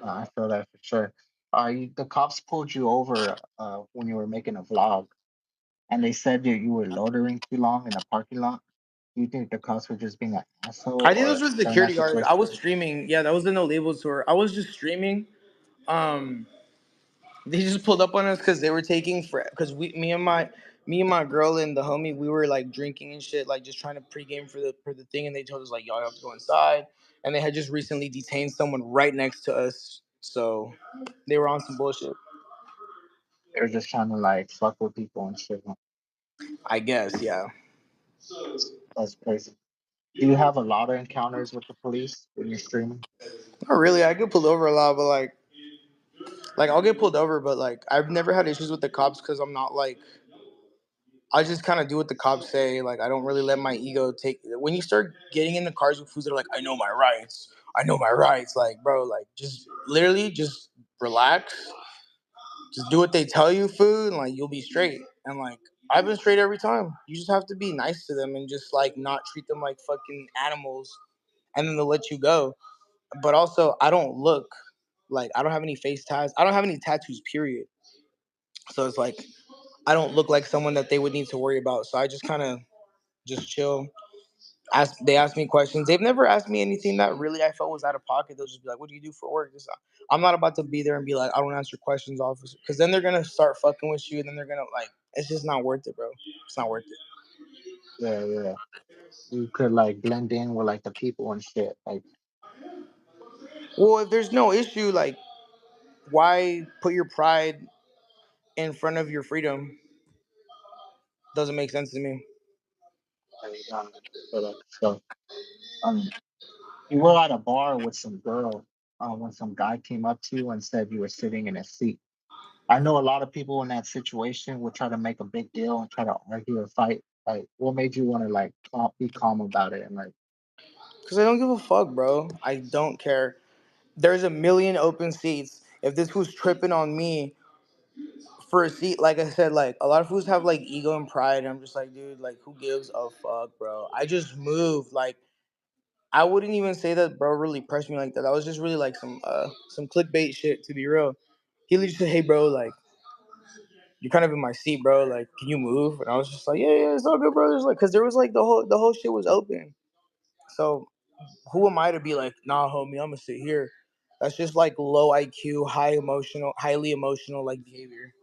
I feel that for sure. The cops pulled you over when you were making a vlog, and they said that you were loitering too long in the parking lot. Do you think the cops were just being an asshole, I think those or were during that security guards. I situation? was streaming. Yeah, that was the no labels tour. I was just streaming. Um, they just pulled up on us because they were taking for because me and my girl and the homie we were like drinking and shit, like just trying to pregame for the thing, and they told us like y'all have to go inside, and they had just recently detained someone right next to us, so they were on some bullshit. They were just trying to like fuck with people and shit. I guess, yeah. That's crazy. Do you have a lot of encounters with the police when you're streaming? Not really. I get pulled over a lot, but like I'll get pulled over, but like I've never had issues with the cops because I'm not like I just kind of do what the cops say. Like I don't really let my ego take. When you start getting in the cars with fools that are like, I know my rights. I know my rights. Like, bro, like just literally just relax. Just do what they tell you, food, and like you'll be straight. And like I've been straight every time. You just have to be nice to them and just like not treat them like fucking animals, and then they'll let you go. But also, I don't look like I don't have any face tats. I don't have any tattoos. Period. So it's like I don't look like someone that they would need to worry about. So I just kind of just chill. They ask me questions. They've never asked me anything that really I felt was out of pocket. They'll just be like, "What do you do for work?" I'm not about to be there and be like, "I don't answer questions, officer," because then they're gonna start fucking with you, and then they're gonna like, it's just not worth it, bro. It's not worth it. Yeah, yeah. You could like blend in with like the people and shit. Like Well, if there's no issue, like, why put your pride in front of your freedom? Doesn't make sense to me. I feel like so. Um, you were at a bar with some girl when some guy came up to you and said you were sitting in a seat. I know a lot of people in that situation would try to make a big deal and try to argue or fight. Like, what made you want to like be calm about it and like, Because I don't give a fuck, bro. I don't care. There's a million open seats. If this was tripping on me for a seat, like I said, like a lot of fools have like ego and pride. And I'm just like, dude, like who gives a fuck, bro? I just moved. Like I wouldn't even say that, bro. Really pressed me like that. That was just really like some clickbait shit. To be real, he literally said, "Hey, bro, like you're kind of in my seat, bro. Like, can you move?" And I was just like, "Yeah, yeah, it's all good, bro." There's like, cause there was like the whole shit was open. So who am I to be like, nah, homie, I'm gonna sit here? That's just like low IQ, highly emotional like behavior.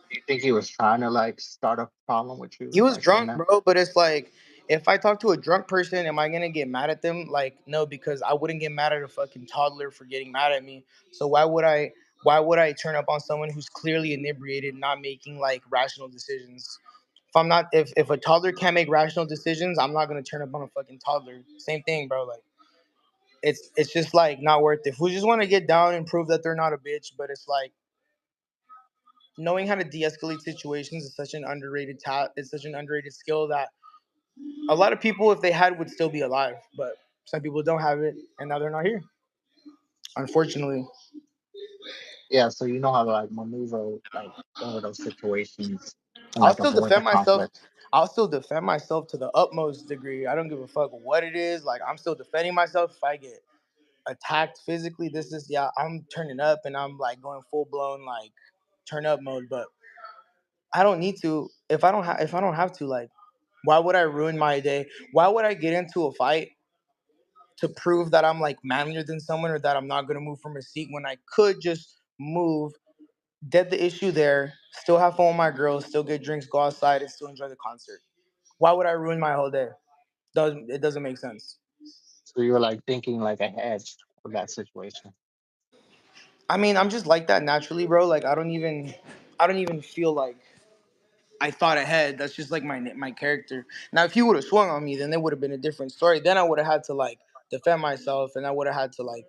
do you think he was trying to like start a problem with He you was by saying drunk, that? bro, but it's like if I talk to a drunk person, am I gonna get mad at them? Like, no, because I wouldn't get mad at a fucking toddler for getting mad at me. So why would I turn up on someone who's clearly inebriated, not making like rational decisions? If a toddler can't make rational decisions, I'm not gonna turn up on a fucking toddler. Same thing, bro. Like it's just like not worth it. If we just want to get down and prove that they're not a bitch, but it's like knowing how to de-escalate situations is such an underrated it's such an underrated skill that a lot of people, if they had, would still be alive. But some people don't have it, and now they're not here. Unfortunately, Yeah, so you know how to like maneuver like over those situations and I'll like still avoid the defend myself. conflict. I'll still defend myself to the utmost degree. I don't give a fuck what it is. Like I'm still defending myself. If I get attacked physically, this is yeah, I'm turning up and I'm like going full blown like turn up mode. But I don't need to if I don't have to. Like, why would I ruin my day? Why would I get into a fight to prove that I'm like manlier than someone or that I'm not gonna move from a seat when I could just move, dead the issue there, still have fun with my girls, still get drinks, go outside, and still enjoy the concert? Why would I ruin my whole day? It doesn't make sense. So you were like thinking like ahead of that situation. I mean, I'm just like that naturally, bro. Like I don't even feel like I thought ahead. That's just like my character. Now, if he would have swung on me, then it would have been a different story. Then I would have had to like defend myself, and I would have had to like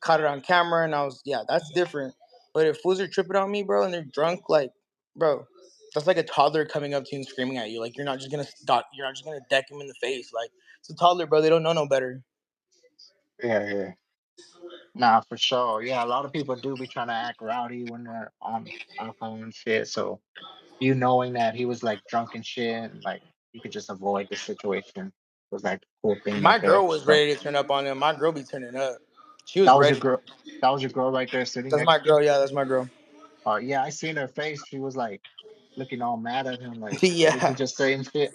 caught it on camera, and I was yeah, that's different. But if fools are tripping on me, bro, and they're drunk, like, bro, that's like a toddler coming up to you and screaming at you. Like you're not just gonna deck him in the face. Like it's a toddler, bro. They don't know no better. Yeah, yeah. Nah, for sure. Yeah, a lot of people do be trying to act rowdy when they're on alcohol and shit. So you knowing that he was like drunk and shit, and like you could just avoid the situation was like the cool thing My right there. girl was So ready to turn up on him. My girl be turning up. She that was was your ready. girl. That was your girl right there sitting That's next my to you. girl. Yeah, that's my girl. Yeah, I seen her face. She was like looking all mad at him, like, what did he Yeah. just say and shit?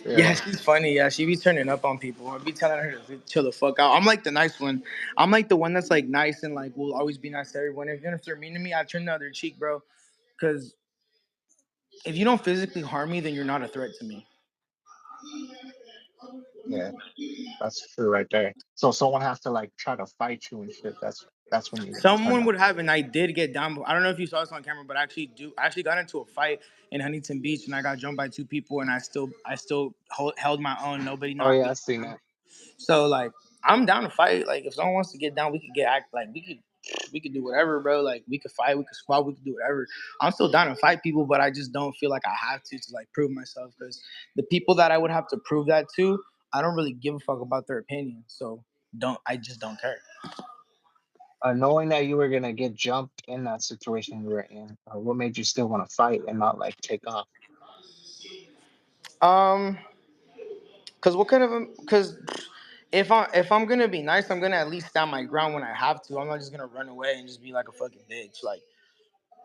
Yeah, Yeah, she's funny. Yeah, she be turning up on people. I be telling her to chill the fuck out. I'm like the nice one. I'm like the one that's like nice and like will always be nice to everyone. Even if they're mean to me, I turn the other cheek, bro. Because if you don't physically harm me, then you're not a threat to me. yeah, that's true right there. So someone has to like try to fight you and shit. That's when you turn Someone up. would have, and I did get down. I don't know if you saw this on camera, but I actually got into a fight in Huntington Beach, and I got jumped by two people, and I still held my own. Nobody Oh knocked yeah, me I seen down. that. So like, I'm down to fight. Like, if someone wants to get down, we could get act like we could do whatever, bro. Like, we could fight, we could squat, we could do whatever. I'm still down to fight people, but I just don't feel like I have to like prove myself because the people that I would have to prove that to, I don't really give a fuck about their opinion. So don't I just don't care. Knowing that you were gonna get jumped in that situation you were in, what made you still want to fight and not like take off? Um, Cause what kind of cause if I'm gonna be nice, I'm gonna at least stand my ground when I have to. I'm not just gonna run away and just be like a fucking bitch. Like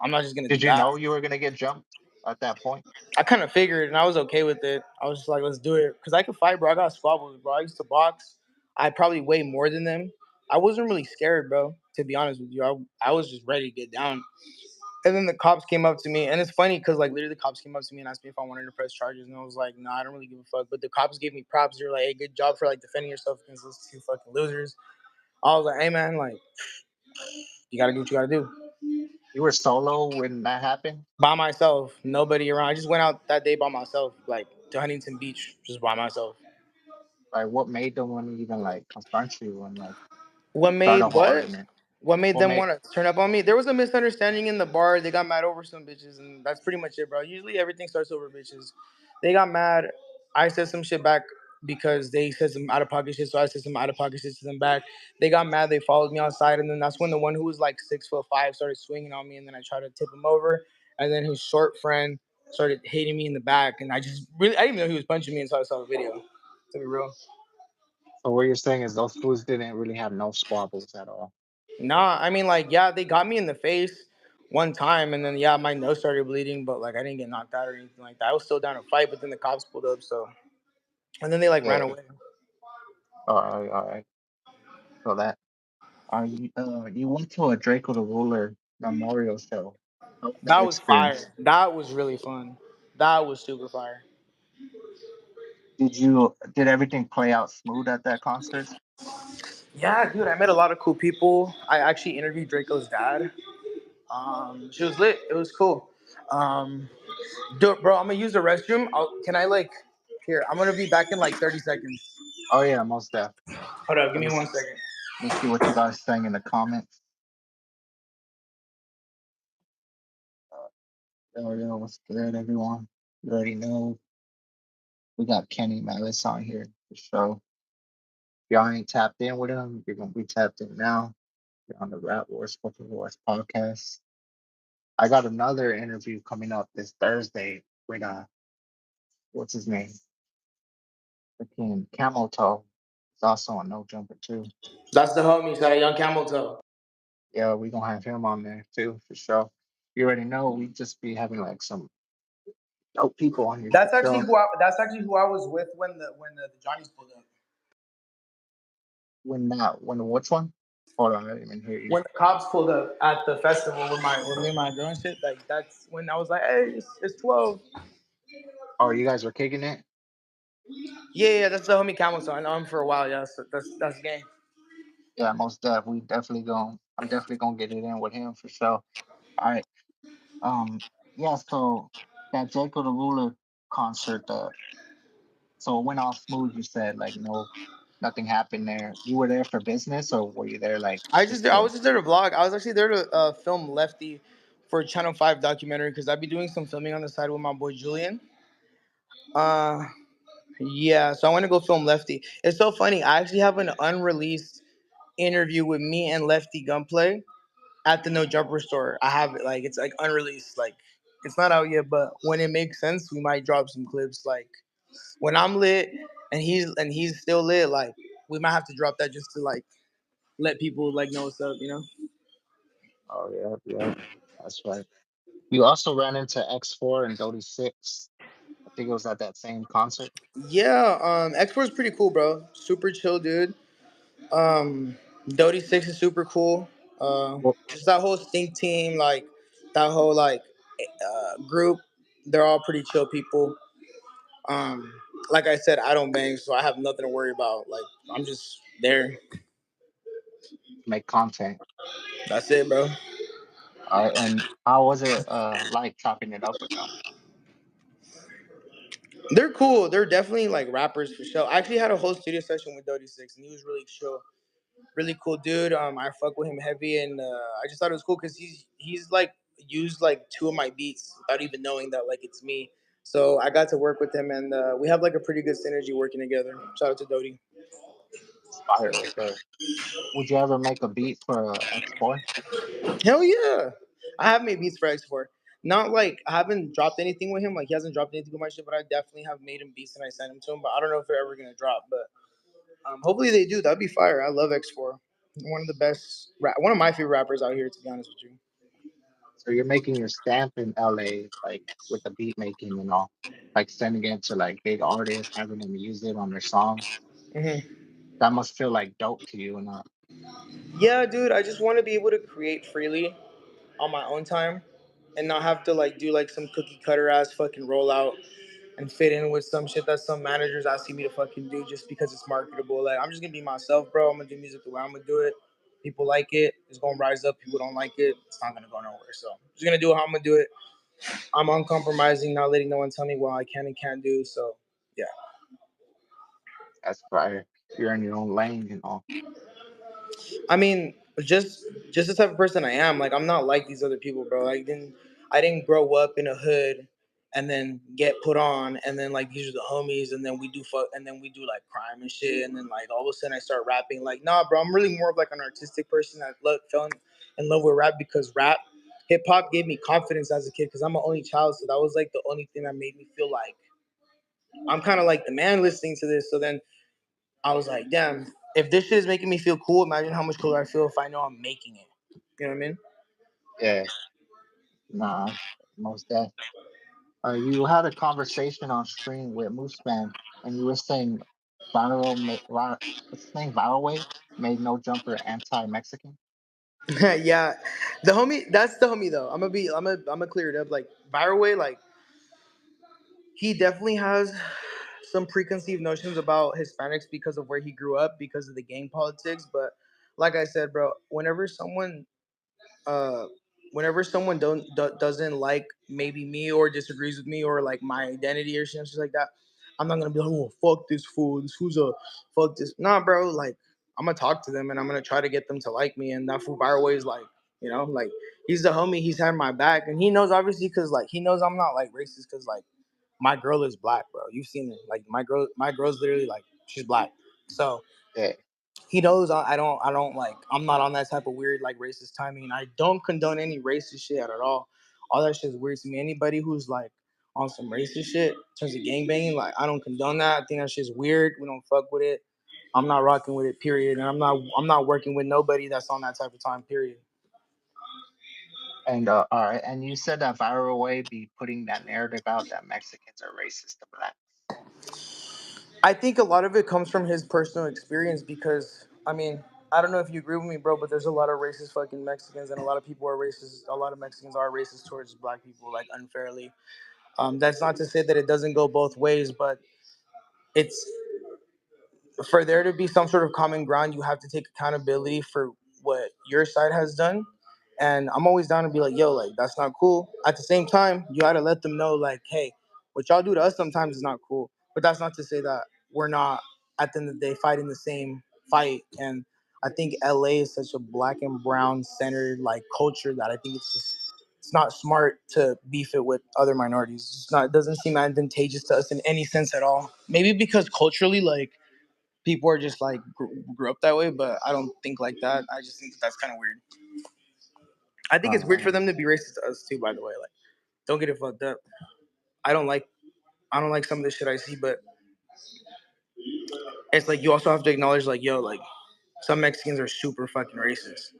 I'm not just gonna do Did you that. know you were gonna get jumped at that point? I kind of figured, and I was okay with it. I was just like, let's do it, cause I could fight, bro. I got squabbles, bro. I used to box. I probably weigh more than them. I wasn't really scared, bro. To be honest with you, I was just ready to get down. And then the cops came up to me, and it's funny because like literally the cops came up to me and asked me if I wanted to press charges, and I was like, no, I don't really give a fuck. But the cops gave me props. They're like, hey, good job for like defending yourself against those two fucking losers. I was like, hey man, like you gotta do what you gotta do. You were solo when that happened? By myself, nobody around. I just went out that day by myself, like to Huntington Beach, just by myself. Like what made them want to even like confront you and like What start a made whole what? argument? What made What them made want to turn up on me? There was a misunderstanding in the bar. They got mad over some bitches, and that's pretty much it, bro. Usually everything starts over bitches. They got mad. I said some shit back because they said some out of pocket shit, so I said some out of pocket shit to them back. They got mad. They followed me outside, and then that's when the one who was like 6'5" started swinging on me, and then I tried to tip him over, and then his short friend started hitting me in the back, and I didn't even know he was punching me until I saw the video. To be real. so what you're saying is those fools didn't really have no squabbles at all. Nah, I mean, like, yeah, they got me in the face one time, and then yeah, my nose started bleeding, but like, I didn't get knocked out or anything like that. I was still down to fight, but then the cops pulled up, so and then they like ran Yeah. away. All right. So that you went to a Draco the Ruler memorial show. How was that That was fire. experience? That was really fun. That was super fire. Did everything play out smooth at that concert? Yeah, dude, I met a lot of cool people. I actually interviewed Draco's dad. She was lit. It was cool. Um, bro, I'm gonna use the restroom. Can I like here? I'm gonna be back in like 30 seconds. Oh yeah, most def. Hold up, give Let me me one s- second. let me see what you guys saying in the comments. Yo, what's good, everyone? You already know we got Kenny Malice on here for sure. If y'all ain't tapped in with him, you're gonna be tapped in now. You're on the Rap Wars Spoken Wars podcast. I got another interview coming up this Thursday with what's his name? Freaking Camel Toe. It's also on No Jumper too. That's the homie, so young camel toe. Yeah, we gonna have him on there too for sure. You already know we just be having like some dope people on here for sure. That's actually who I was with when the Johnny's pulled up. When which one? Hold on, I didn't even hear you. When the cops pulled up at the festival with me and my girl and shit, like that's when I was like, hey, it's 12. Oh, you guys were kicking it? Yeah, yeah, that's the homie camel toe. I know him for a while. Yeah, so that's the game. Yeah, most def. We definitely going I'm definitely gonna get it in with him for sure. All right. Yeah, so that Jacob the Ruler concert, so it went all smooth, you said, like nothing happened there. You were there for business or were you there like just I to was just there to vlog. I was actually there to film Lefty for Channel 5 documentary because I'd be doing some filming on the side with my boy Julian. Uh, yeah, so I want to go film Lefty. It's so funny. I actually have an unreleased. interview with me and Lefty Gunplay at the No Jumper store. I have it like it's like unreleased, like it's not out yet, but when it makes sense, we might drop some clips. Like when I'm lit and he's still lit, like we might have to drop that just to like let people like know what's up, you know? Oh yeah, yeah, that's right. You also ran into X4 and Dodie Six. I think it was at that same concert. Yeah, X4 is pretty cool, bro. Super chill, dude. Dodie Six is super cool. Well, Just that whole Stink team, like that whole like group, they're all pretty chill people. Um, like I said, I don't bang, so I have nothing to worry about. Like I'm just there. make content. That's it, bro. All right, and how was it like chopping it up with them? They're cool. They're definitely like rappers for sure. I actually had a whole studio session with Dodie Six, and he was really chill, really cool dude. I fuck with him heavy, and I just thought it was cool because he's like used like two of my beats without even knowing that like it's me. So I got to work with him, and we have like a pretty good synergy working together. Shout out to Dodie. It's fire right there. Would you ever make a beat for X4? Hell yeah, I have made beats for X4. Not like I haven't dropped anything with him. Like he hasn't dropped anything with my shit, but I definitely have made him beats and I sent him to him. But I don't know if they're ever gonna drop. But hopefully they do. That'd be fire. I love X4. One of the best, one of my favorite rappers out here. To be honest with you. So you're making your stamp in LA, like with the beat making and all, like sending it to like big artists, having them use it on their songs. Hmm. That must feel like dope to you, and Yeah, dude. I just want to be able to create freely on my own time, and not have to like do like some cookie cutter ass fucking rollout and fit in with some shit that some managers asking me to fucking do just because it's marketable. Like I'm just gonna be myself, bro. I'm gonna do music the way I'm gonna do it. People like it, it's gonna rise up. People don't like it, it's not gonna go nowhere. So I'm just gonna do it how I'm gonna do it. I'm uncompromising, not letting no one tell me what I can and can't do. So yeah. that's fire. You're in your own lane and all. I mean, just the type of person I am. Like I'm not like these other people, bro. I didn't grow up in a hood and then get put on and then like these are the homies and then we do fuck and then we do like crime and shit and then like all of a sudden I start rapping. Like nah, bro. I'm really more of like an artistic person that fell in love with rap because rap hip hop gave me confidence as a kid because I'm an only child, so that was like the only thing that made me feel like I'm kind of like the man listening to this. So then I was like, damn, if this shit is making me feel cool, imagine how much cooler I feel if I know I'm making it. You know what I mean? Yeah, nah, most deaf. You had a conversation on screen with Mooseman, and you were saying what's his name? Viral Way made No Jumper anti-Mexican. Yeah, the homie. That's the homie though. I'm gonna clear it up. Like Viral Way, like he definitely has some preconceived notions about Hispanics because of where he grew up, because of the gang politics. But like I said, bro, uh whenever someone doesn't like maybe me or disagrees with me or like my identity or shit like that, I'm not gonna be like, oh fuck this fool, this fool's a fuck this. Nah, bro, like I'm gonna talk to them and I'm gonna try to get them to like me. And that fool Fireway is like, like he's the homie. He's had my back, and he knows obviously because like he knows I'm not like racist because like my girl is black, bro. You've seen it. Like my girl's literally like she's black. So Yeah, he knows I don't like I'm not on that type of weird like racist timing. And I don't condone any racist shit at all. All that shit is weird to me. Anybody who's like on some racist shit in terms of gang banging, like I don't condone that. I think that shit's weird. We don't fuck with it. I'm not rocking with it, period. And I'm not working with nobody that's on that type of time, period. and all right, and you said that Viral Way be putting that narrative out that Mexicans are racist to blacks. I think a lot of it comes from his personal experience because I mean, I don't know if you agree with me, bro, but there's a lot of racist fucking Mexicans and a lot of people are racist. A lot of Mexicans are racist towards black people, like unfairly. That's not to say that it doesn't go both ways, but it's for there to be some sort of common ground, you have to take accountability for what your side has done. And I'm always down to be like, yo, like that's not cool. At the same time, you gotta let them know, like, hey, what y'all do to us sometimes is not cool. But that's not to say that we're not at the end of the day fighting the same fight. And I think LA is such a black and brown centered like culture that I think it's not smart to beef it with other minorities. It doesn't seem advantageous to us in any sense at all. Maybe because culturally, like people are just like grew up that way, but I don't think like that. I just think that that's kind of weird. I think it's weird for Uh, them to be racist to us too. By the way, like don't get it fucked up. I don't like I don't like some of the shit I see, but it's like you also have to acknowledge like yo, like some Mexicans are super fucking racist.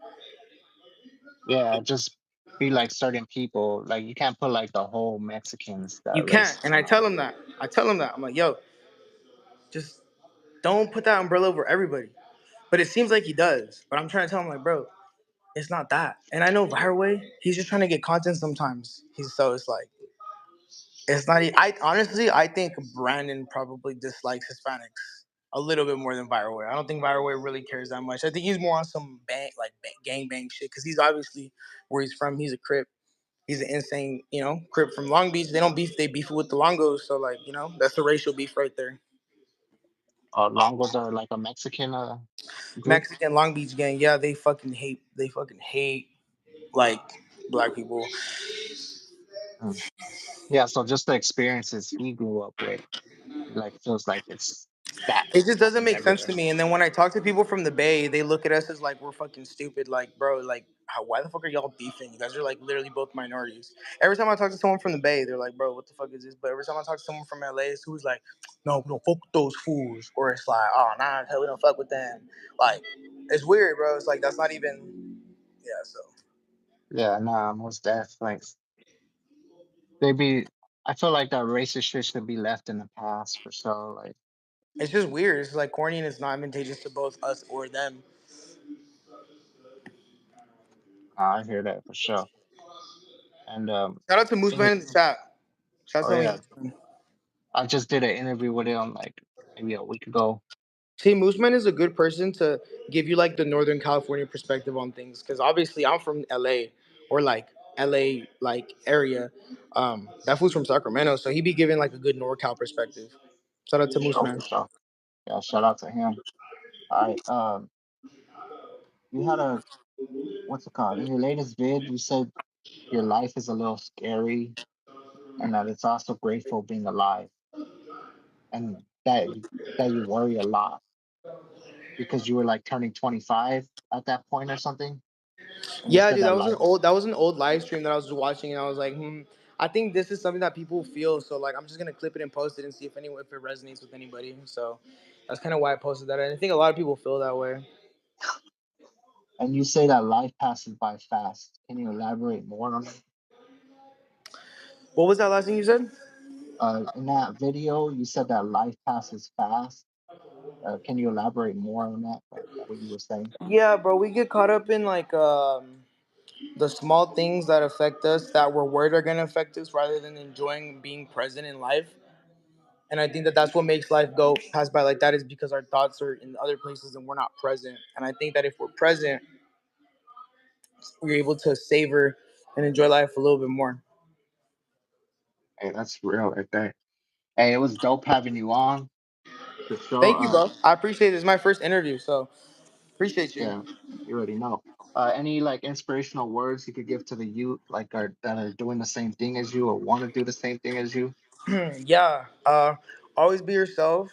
yeah, just be like certain people. Like you can't put like the whole Mexicans that You are can't, racist and I on tell there. them that. I tell them that. I'm like, yo, just don't put that umbrella over everybody. But it seems like he does. But I'm trying to tell him like, bro, it's not that. And I know Vireway, he's just trying to get content sometimes. He's so it's like it's not. I honestly, I think Brandon probably dislikes Hispanics a little bit more than Vireway. I don't think Vireway really cares that much. I think he's more on some gang bang shit because he's obviously where he's from. He's a Crip. He's an insane, Crip from Long Beach. They don't beef. They beef with the Longos. So like, that's a racial beef right there. Longos are like a Mexican group. Mexican Long Beach gang. Yeah, they fucking hate. They fucking hate like black people. Mm. Yeah, so just the experiences he grew up with, like feels like it's that It just doesn't happens make sense to everywhere. me. And then when I talk to people from the Bay, they look at us as like we're fucking stupid. Like, bro, like, why the fuck are y'all beefing? You guys are like literally both minorities. Every time I talk to someone from the Bay, they're like, bro, what the fuck is this? But every time I talk to someone from LA, it's who's like, no, we don't fuck with those fools. Or it's like, oh, nah, hell, we don't fuck with them. Like, it's weird, bro. It's like, that's not even, yeah, so. Yeah, nah, most deaf. Like they be, I feel like that racist shit should be left in the past for sure. Like It's just weird. It's like corny and it's not advantageous to both us or them. I hear that for sure. And Shout out to Moose any, Man in the chat. Shout out oh to yeah, Moose Man. I just did an interview with him like maybe a week ago. See, Mooseman is a good person to give you like the Northern California perspective on things because obviously I'm from LA or like LA like area. That fool's from Sacramento, so he be giving like a good NorCal perspective. Shout out to For sure, for Mooseman. sure. Yeah, shout out to him. All right. You had a what's it called? In your latest vid, you said your life is a little scary and that it's also grateful being alive and that you worry a lot because you were like turning 25 at that point or something. And you Yeah, said dude, that life, that was an old live stream that I was watching, and I was like, I think this is something that people feel. So like, I'm just gonna clip it and post it and see if it resonates with anybody. So that's kind of why I posted that, and I think a lot of people feel that way. and you say that life passes by fast. Can you elaborate more on it? What was that last thing you said? In that video, you said that life passes fast. Can you elaborate more on that? Like what you were saying? Yeah, bro, we get caught up in like the small things that affect us that we're worried are gonna affect us, rather than enjoying being present in life. And I think that that's what makes life go pass by like that is because our thoughts are in other places and we're not present. And I think that if we're present, we're able to savor and enjoy life a little bit more. Hey, that's real right there. Hey, it was dope having you on for sure. Thank you, bro. I appreciate it. It's my first interview, so appreciate you. Yeah, you already know. Any like inspirational words you could give to the youth, like that are doing the same thing as you or want to do the same thing as you? Yeah. Always be yourself.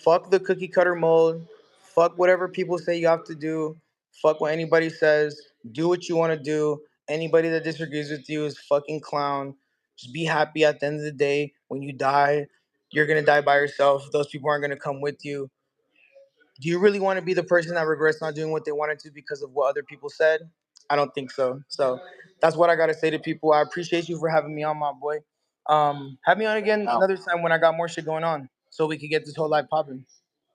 Fuck the cookie cutter mold. Fuck whatever people say you have to do. Fuck what anybody says. Do what you want to do. Anybody that disagrees with you is fucking clown. Just be happy at the end of the day. When you die, you're gonna die by yourself. Those people aren't gonna come with you. Do you really want to be the person that regrets not doing what they wanted to because of what other people said? I don't think so. So that's what I gotta say to people. I appreciate you for having me on, my boy. Have me on again Oh, another time when I got more shit going on, so we could get this whole life popping.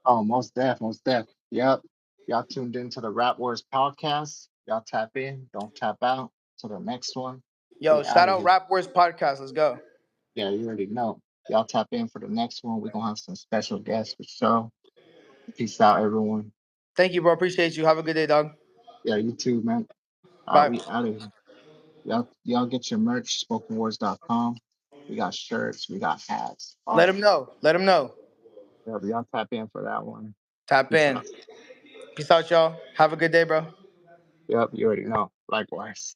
oh, most def, most def. Yep. Y'all tuned into the Rap Wars podcast. Y'all tap in, don't tap out. To the next one. We Yo, out shout of out here. Rap Wars podcast. Let's go. Yeah, you already know. Y'all tap in for the next one. We're gonna have some special guests for sure. Peace out, everyone. Thank you, bro. Appreciate you. Have a good day, dog. Yeah, you too, man. Bye. We out of here. Y'all get your merch, spokenwords.com. We got shirts, we got hats. Let All him know. Let him know. y'all tap in for that one. Tap Peace in. out. Peace out, y'all. Have a good day, bro. Yep, you already know. Likewise.